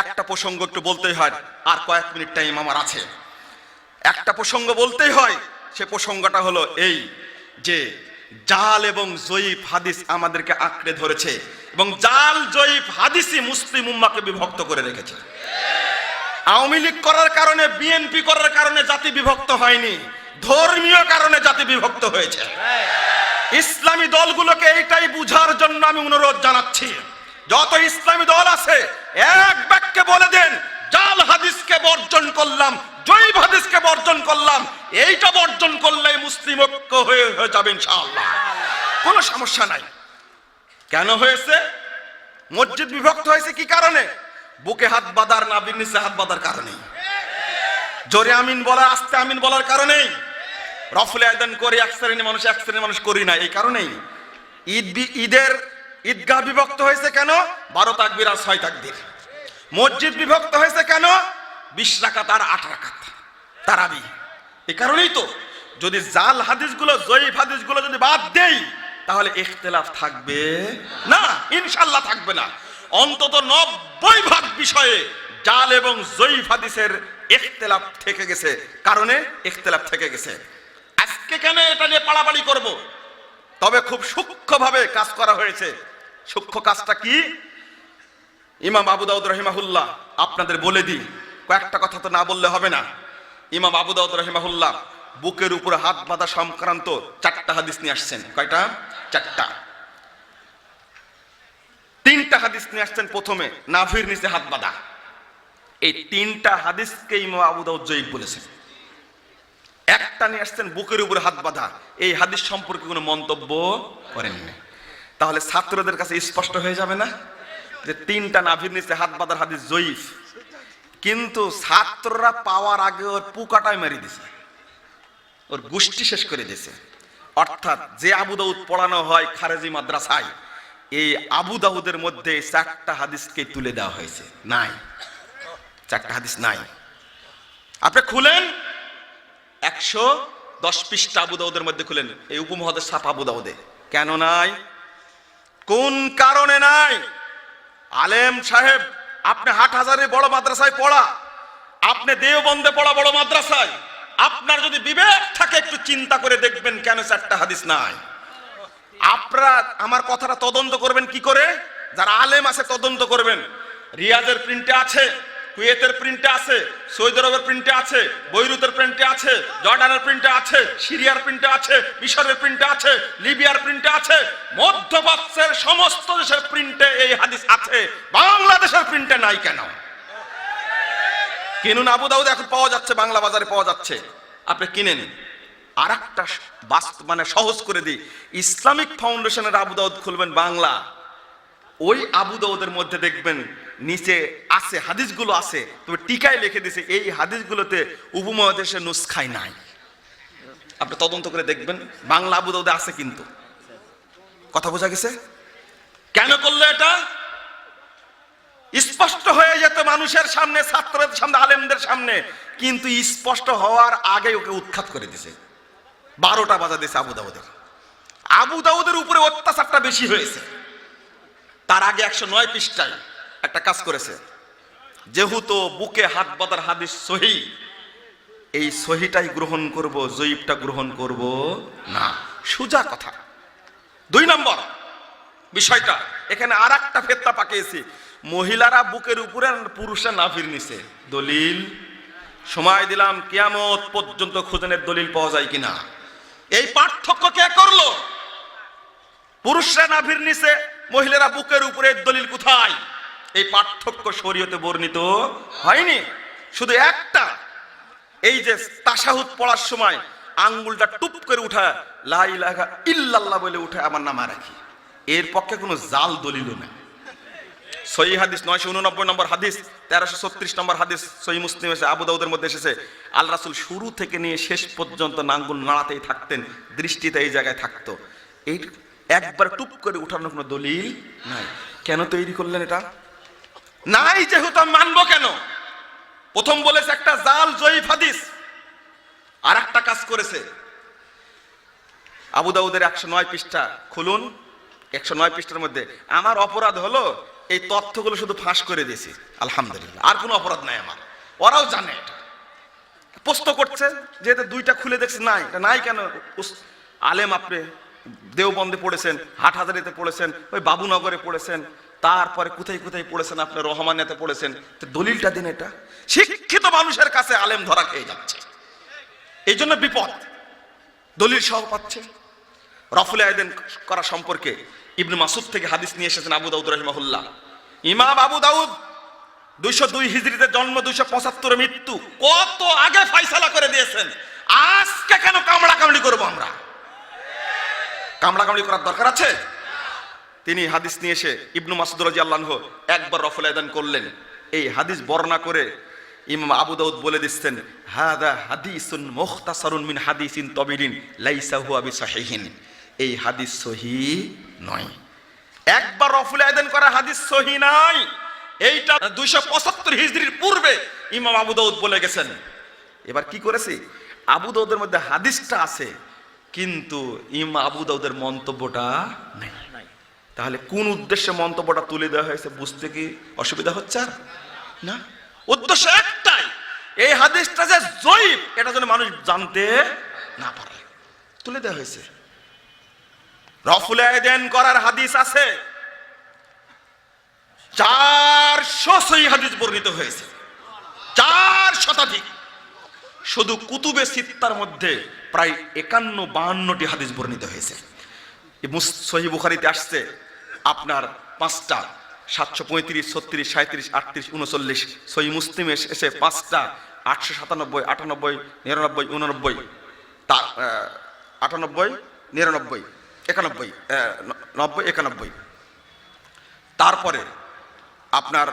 একটা প্রসঙ্গ একটু বলতেই হয়, আর কয়েক মিনিট টাইম আমার আছে। একটা প্রসঙ্গ বলতেই হয়, সে প্রসঙ্গটা হলো এই যে জাল এবং জয়ীফ হাদিস আমাদেরকে আঁকড়ে ধরেছে, এবং জাল জয়ীফ হাদিসই মুসলিম উম্মাকে বিভক্ত করে রেখেছে। আওয়ামী লীগ করার কারণে, বিএনপি করার কারণে জাতি বিভক্ত হয়নি, ধর্মীয় কারণে জাতি বিভক্ত হয়েছে। ইসলামী দলগুলোকে এইটাই বুঝার জন্য আমি অনুরোধ জানাচ্ছি, যত ইসলামী দল আছে এক বাক্যে বলে দেন, জাল হাদিসকে বর্জন করলাম, জয়ীফ হাদিসকে বর্জন করলাম, এইটা বর্জন করলে মুসলিম ঐক্য হয়ে যাবে ইনশাআল্লাহ, কোনো সমস্যা নাই। কেন হয়েছে? মসজিদ বিভক্ত হয়েছে কি কারণে? বুকে হাত বাঁধার, নাভির নিচে হাত বাঁধার কারণে, জোরে আমিন বলা, আস্তে আমিন বলার কারণেই, রফুল আযান করে এক শ্রেণীর মানুষ, এক শ্রেণীর মানুষ করি না, এই কারণেই। ঈদের ঈদগাহ বিভক্ত হয়েছে কেন? 12 তাকবীর আর 6 তাকবীর। মসজিদ বিভক্ত হয়েছে কেন? 20 রাকাত আর 8 রাকাত তারাবি। এই কারণেই তো। যদি জাল হাদিসগুলো, জয়ীফ হাদিসগুলো যদি বাদ দেই, তাহলে ইখতিলাফ থাকবে না, ইনশাআল্লাহ থাকবে না। অন্তত 90% বিষয়ে জাল এবং জয়ীফ হাদিসের ইখতিলাফ থেকে গেছে, কারণে ইখতিলাফ থেকে গেছে। আজকে কেন এটা নিয়ে পাড়াপাড়ি করব? তবে খুব সূক্ষ্মভাবে কাজ করা হয়েছে। সূক্ষ্ম কাজটা কি? ইমাম আবু দাউদ রাহিমাহুল্লাহ, আপনাদের বলে দিই, কয়েকটা কথা তো না বললে হবে না। ইমাম আবু দাউদ রাহিমাহুল্লাহ বুকের উপরে হাত বাঁধা সংক্রান্ত 4টা হাদিস নিয়ে আসছেন। কয়টা? 4টা। 3টা হাদিস নিয়ে আসছেন। প্রথমে নাভির নিচে হাত বাঁধা, এই 3টা হাদিসকে ইমাম আবু দাউদ জয়ীফ বলেছেন। একটা নিয়ে আসছেন বুকের উপরে হাত বাঁধা, এই হাদিস সম্পর্কে কোনো মন্তব্য করেননি। তাহলে ছাত্রদের কাছে স্পষ্ট হয়ে যাবে না যে 3টা নাভির নিচে হাত বাঁধার হাদিস জয়ীফ, কিন্তু ছাত্ররা পাওয়ার আগে ওর পুকাটাই মেরে দিছে, ওর গোষ্ঠী শেষ করে দিয়েছে। অর্থাৎ যে আবু দাউদ পড়ানো হয় খারেজি মাদ্রাসায়, এই আবু দাউদের মধ্যে 4টা হাদিসকে তুলে দেওয়া হয়েছে। নাই, 4টা হাদিস নাই। আপনি খুলেন 110 পৃষ্ঠা আবু দাউদের মধ্যে খুলেন, এই উপমহাদেশ ছাপা আবু দাউদে। কেন নাই? কোন কারণে নাই? আলেম সাহেব, আপনি হাটহাজারী বড় মাদ্রাসায় পড়া, আপনি দেওবন্দে পড়া বড় মাদ্রাসায়, আপনার যদি বিবেক থাকে একটু চিন্তা করে দেখবেন কেন 4টা হাদিস নাই। আপনারা আমার কথাটা তদন্ত করবেন কি করে? যারা আলেম আছে তদন্ত করবেন। রিয়াজের প্রিন্টে আছে, কুয়েতের প্রিন্টে আছে, সৌদি আরবের প্রিন্টে আছে, বৈরুতের প্রিন্টে আছে, জর্ডানের প্রিন্টে আছে, সিরিয়ার প্রিন্টে আছে, মিশরের প্রিন্টে আছে, লিবিয়ার প্রিন্টে আছে, মধ্যপ্রাচ্যের সমস্ত দেশের প্রিন্টে এই হাদিস আছে, বাংলাদেশের প্রিন্টে নাই কেন? কিনুন, আবু দাউদ এখন পাওয়া যাচ্ছে, বাংলা বাজারে পাওয়া যাচ্ছে, আপনি কিনে নিন। আর একটা মানে সহজ করে দিই, ইসলামিক ফাউন্ডেশনের আবু দাউদ খুলবেন বাংলা, ওই আবু দাউদের মধ্যে দেখবেন নিচে আছে হাদিসগুলো আছে, তবে টিকায় লিখে দিছে এই হাদিসগুলোতে উপমহাদেশের নুসখায় নাই। আপনি তদন্ত করে দেখবেন, বাংলা আবু দাউদে আছে কিন্তু। কথা বোঝা গেছে? কেন করলো এটা? স্পষ্ট হয়ে যেত মানুষের সামনে, ছাত্রদের সামনে, আলেমদের সামনে, কিন্তু স্পষ্ট হওয়ার আগে ওকে উৎখাত করে দিছে। 12টা বাজা দিয়েছে আবু দাউদের। আবু দাউদের উপরে অত্যাচারটা বেশি হয়েছে। তার আগে 109 পৃষ্ঠায় একটা কাজ করেছে, যেহেতু বুকে হাত বাঁধার হাদিস সহি, এই সহিটাই গ্রহণ করব, জয়ীফটা গ্রহণ করব না। সোজা কথা। 2 নম্বর, বিষয়টা। এখানে আর একটা ফেতনা পাকিয়েছি, মহিলারা বুকের উপরে পুরুষরা নাভির নিচে। দলিল সময় দিলাম কিয়ামত পর্যন্ত খুঁজনের দলিল পাওয়া যায় কিনা। এই পার্থক্য কে করলো? পুরুষরা নাভির নিচে, মহিলারা বুকের উপরে, দলিল কোথায়? এই পার্থক্য শরীয়তে বর্ণিত হয়নি। শুধু একটা, এই যে তাশাহুদ পড়ার সময় আঙ্গুলটা টুপ করে উঠা লা ইলাহা ইল্লাল্লাহ বলে উঠে আমার নামা রাখি, এর পক্ষে কোনো জাল দলিল না। সহিহ হাদিস 989 নম্বর হাদিস, 1336 নম্বর হাদিস সহিহ মুসলিম এসে, আবু দাউদের মধ্যে এসেছে, আল্লাহ রাসূল শুরু থেকে নিয়ে শেষ পর্যন্ত আঙ্গুল নাড়াতেই থাকতেন, দৃষ্টিতে এই জায়গায় থাকতো। এই একবার টুপ করে উঠানোর কোনো দলিল নাই। কেন তৈরি করলেন এটা? নাই যেহেতু আমি মানবো কেন? প্রথম বলেছে একটা জাল জয়ীফ হাদিস, আর একটা কাজ করেছে। আবু দাউদের 109 পৃষ্ঠা খুলুন, 109 পৃষ্ঠার মধ্যে আমার অপরাধ হলো এই তথ্যগুলো শুধু ফাঁস করে দিয়েছি, আলহামদুলিল্লাহ, আর কোনো অপরাধ নাই আমার। ওরাও জানে এটা, প্রশ্ন করছে যেহেতু দুইটা খুলে দেখছি নাই, এটা নাই কেন? আলেম আপনি দেওবন্দে পড়েছেন, হাটহাজারিতে পড়েছেন, ওই বাবুনগরে পড়েছেন, তারপরে কোথায় কোথায় পড়েছেন, আপনি রহমানিয়াতে পড়েছেন, তো দলিলটা দিন। এটা শিক্ষিত মানুষের কাছে আলেম ধরা খেয়ে যাচ্ছে, এই জন্য বিপদ। দলিল সহ পাচ্ছে। রফুল আয়দেন করা সম্পর্কে ইবনে মাসুদ থেকে হাদিস নিয়ে এসেছেন আবু দাউদ রাহিমাহুল্লাহ। ইমাম আবু দাউদ 202 হিজরিতে জন্ম, 275 মৃত্যু, কত আগে ফয়সালা করে দিয়েছেন। আজকে কেন কামড়া কামড়ি করবো আমরা? কামড়া কামড়ি করার দরকার আছে? তিনি হাদিস নিয়ে এসে ইবনে মাসুদ রাদিয়াল্লাহু আনহু একবার রফুল আয়দান করলেন। এই হাদিস বর্ণনা করে ইমাম আবু দাউদ বলে দিচ্ছেন, হাদা হাদিসুন মুখতাসারুন মিন হাদিসিন তাবিলিন লাইসা হুয়া বিসাহিহিন। এই হাদিস সহিহ নয়। একবার রফুল আয়দান করা হাদিস সহিহ নয়। এইটা 275 হিজরির পূর্বে ইমাম আবু দাউদ বলে গেছেন। এবার কি করেছে? আবু দাউদের মধ্যে হাদিসটা আছে, কিন্তু ইমাম আবু দাউদের মন্তব্যটা নাই। তাহলে কোন উদ্দেশ্যে মন্তব্যটা তুলে দেওয়া হয়েছে বুঝতে কি অসুবিধা হচ্ছে? আর না, উদ্দেশ্য একটাই, এই হাদিসটা যে জয়ীফ এটা যেন মানুষ জানতে না পারে, তুলে দেওয়া হয়েছে। রফুল আয়দান করার হাদিস আছে 400 সহিহ হাদিস বর্ণিত হয়েছে, 4 শতাধিক। শুধু কুতুবে সিত্তার মধ্যে প্রায় 51-52টি হাদিস বর্ণিত হয়েছে। সহিহ বুখারীতে আসছে আপনার 5টা, 735, 36, 37, 38, 39। সহিহ মুসলিমে এসে 5টা, 897, 98, 99, 89, 98, 99, 91, 90, 91। তারপরে আপনার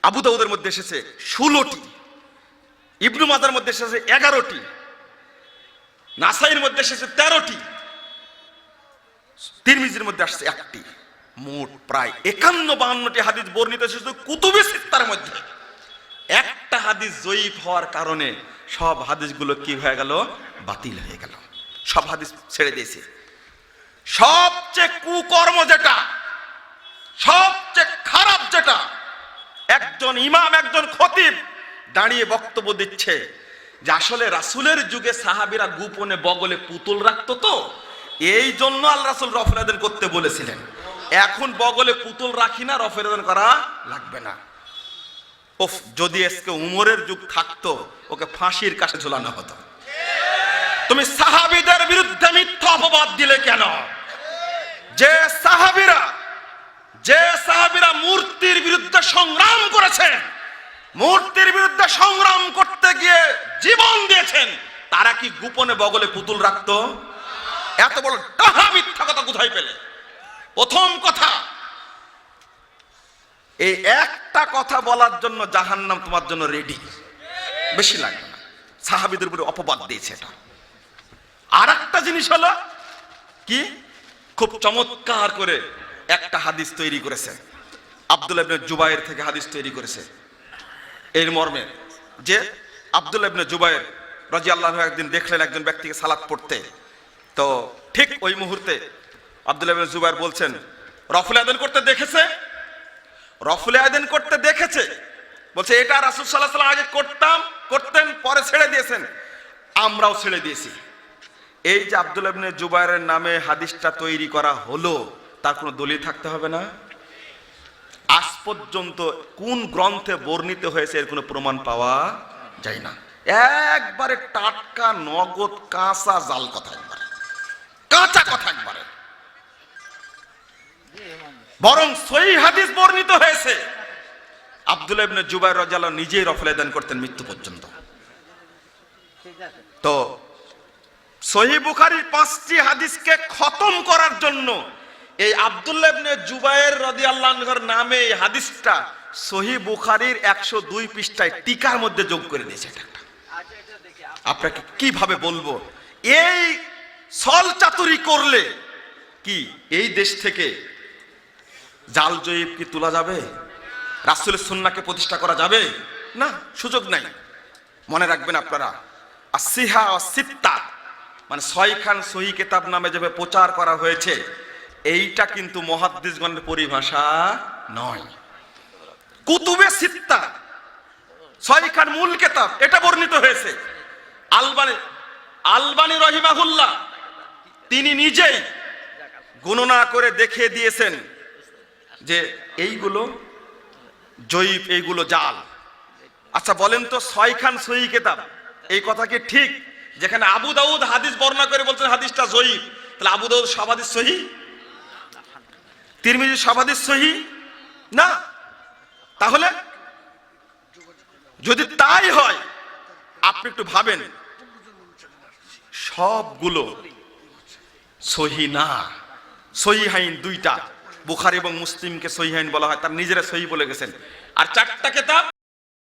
আবু দাউদের মধ্যে এসেছে 16টি, ইবনু মাজার মধ্যে এসেছে 11টি, নাসাইর মধ্যে এসেছে 13টি, তিরমিজির মধ্যে আসছে 1টি। মোট প্রায় 51-52টি হাদিস বর্ণিত এসেছে কুতুবে সিত্তার মধ্যে। একটা হাদিস জয়ীফ হওয়ার কারণে সব হাদিসগুলো কি হয়ে গেল? বাতিল হয়ে গেল, সব হাদিস ছেড়ে দিয়েছে। সবচেয়ে কুকর্ম যেটা, সবচেয়ে খারাপ যেটা, একজন ইমাম, একজন খতিব দাঁড়িয়ে বক্তব্য দিচ্ছে যে আসলে রাসূলের যুগে সাহাবীরা গোপনে বগলে পুতুল রাখতো, তো এই জন্য আল্লাহ রাসূল রফুল আয়দান করতে বলেছিলেন। এখন বগলে পুতুল রাখি না, রফুল আয়দান করা লাগবে না। ওফ, যদি আজকে উমরের যুগ থাকতো ওকে ফাঁসির কাছে ঝুলানো হতো। তুমি সাহাবীদের বিরুদ্ধে মিথ্যা অপবাদ দিলে কেন? যে সাহাবীরা মূর্তির বিরুদ্ধে সংগ্রাম করেছেন, মূর্তির বিরুদ্ধে সংগ্রাম করতে গিয়ে জীবন দিয়েছেন, তারা কি গোপনে বগলে পুতুল রাখতো? এত বড় ডাহা মিথ্যা কথা কোথায় পেলে? প্রথম কথা, এই একটা কথা বলার জন্য জাহান্নাম তোমার জন্য রেডি, বেশি লাগবে না। সাহাবীদের উপরে অপবাদ দিয়েছে এটা। আর একটা জিনিস হলো কি, খুব চমৎকার করে একটা হাদিস তৈরি করেছে, আব্দুল্লাহ ইবনে জুবায়ের থেকে হাদিস তৈরি করেছে এর মর্মে যে আব্দুল্লাহ ইবনে জুবায়ের রাদিয়াল্লাহু আনহু একদিন দেখলেন একজন ব্যক্তিকে সালাত পড়তে। তো ঠিক ওই মুহূর্তে আব্দুল্লাহ ইবনে জুবায়ের বলছেন, রফুল আয়দান করতে দেখেছে, রফুল আয়দান করতে দেখেছে, বলছে এটা রাসূল সাল্লাল্লাহু আলাইহি ওয়াসাল্লাম আগে করতেন, পরে ছেড়ে দিয়েছেন, আমরাও ছেড়ে দিয়েছি। এই যে আব্দুল্লাহ ইবনে জুবায়েরের নামে হাদিসটা তৈরি করা হলো, তার কোনো দলিল থাকতে হবে না? আজ পর্যন্ত কোন গ্রন্থে বর্ণিত হয়েছে এর কোনো প্রমাণ পাওয়া যায় না। একবারে টাটকা নগদ কাঁচা জাল কথা, একবারে কাঁচা কথা একবারে। বরং সহিহ হাদিস বর্ণিত হয়েছে আব্দুল্লাহ ইবনে জুবাইর রাদিয়াল্লাহু নিজেই রফলে দান করতেন মৃত্যু পর্যন্ত। তো সহিহ বুখারীর 5টি হাদিসকে খতম করার জন্য এই আব্দুল্লাহ ইবনে জুবাইর রাদিয়াল্লাহু আনহুর নামে এই হাদিসটা সহিহ বুখারীর 102 পৃষ্ঠায় টিকার মধ্যে যোগ করে দিয়েছে। এটা আপনাকে কিভাবে বলবো, এই ছল চাতুরি করলে কি এই দেশ থেকে জাল জয়ীব কি তোলা যাবে? রাসূলের সুন্নাহকে প্রতিষ্ঠা করা যাবে না, সুযোগ নাই। মনে রাখবেন আপনারা, আসিহা ও সিত্তা মানে 6খান সহিহ কিতাব নামে যেভাবে প্রচার করা হয়েছে, এইটা কিন্তু মুহাদ্দিসগণের পরিভাষা নয়। কুতুবে সিত্তা 6খান মূল কিতাব, এটা বর্ণিত হয়েছে। আলবানী রহিমাহুল্লাহ তিনি নিজেই গণনা করে দেখিয়ে দিয়েছেন যে এইগুলো জয়ীফ, এইগুলো জাল। আচ্ছা বলেন তো, 6খান সহিহ কিতাব, এই কথা কি ঠিক? যেখানে আবু দাউদ হাদিস বর্ণনা করে বলছেন হাদিসটা জয়ীফ, তাহলে আবু দাউদ সব হাদিস সহিহ? তিরমিজি সব হাদিস সহিহ না? তাহলে যদি তাই হয়, আপনি একটু ভাবেন, সবগুলো সহিহ না। সহিহাইন 2টা, বুখারী এবং মুসলিমকে সহিহাইন বলা হয়, তার নিজেরা সহিহ বলে গেছেন। আর 4টা কিতাব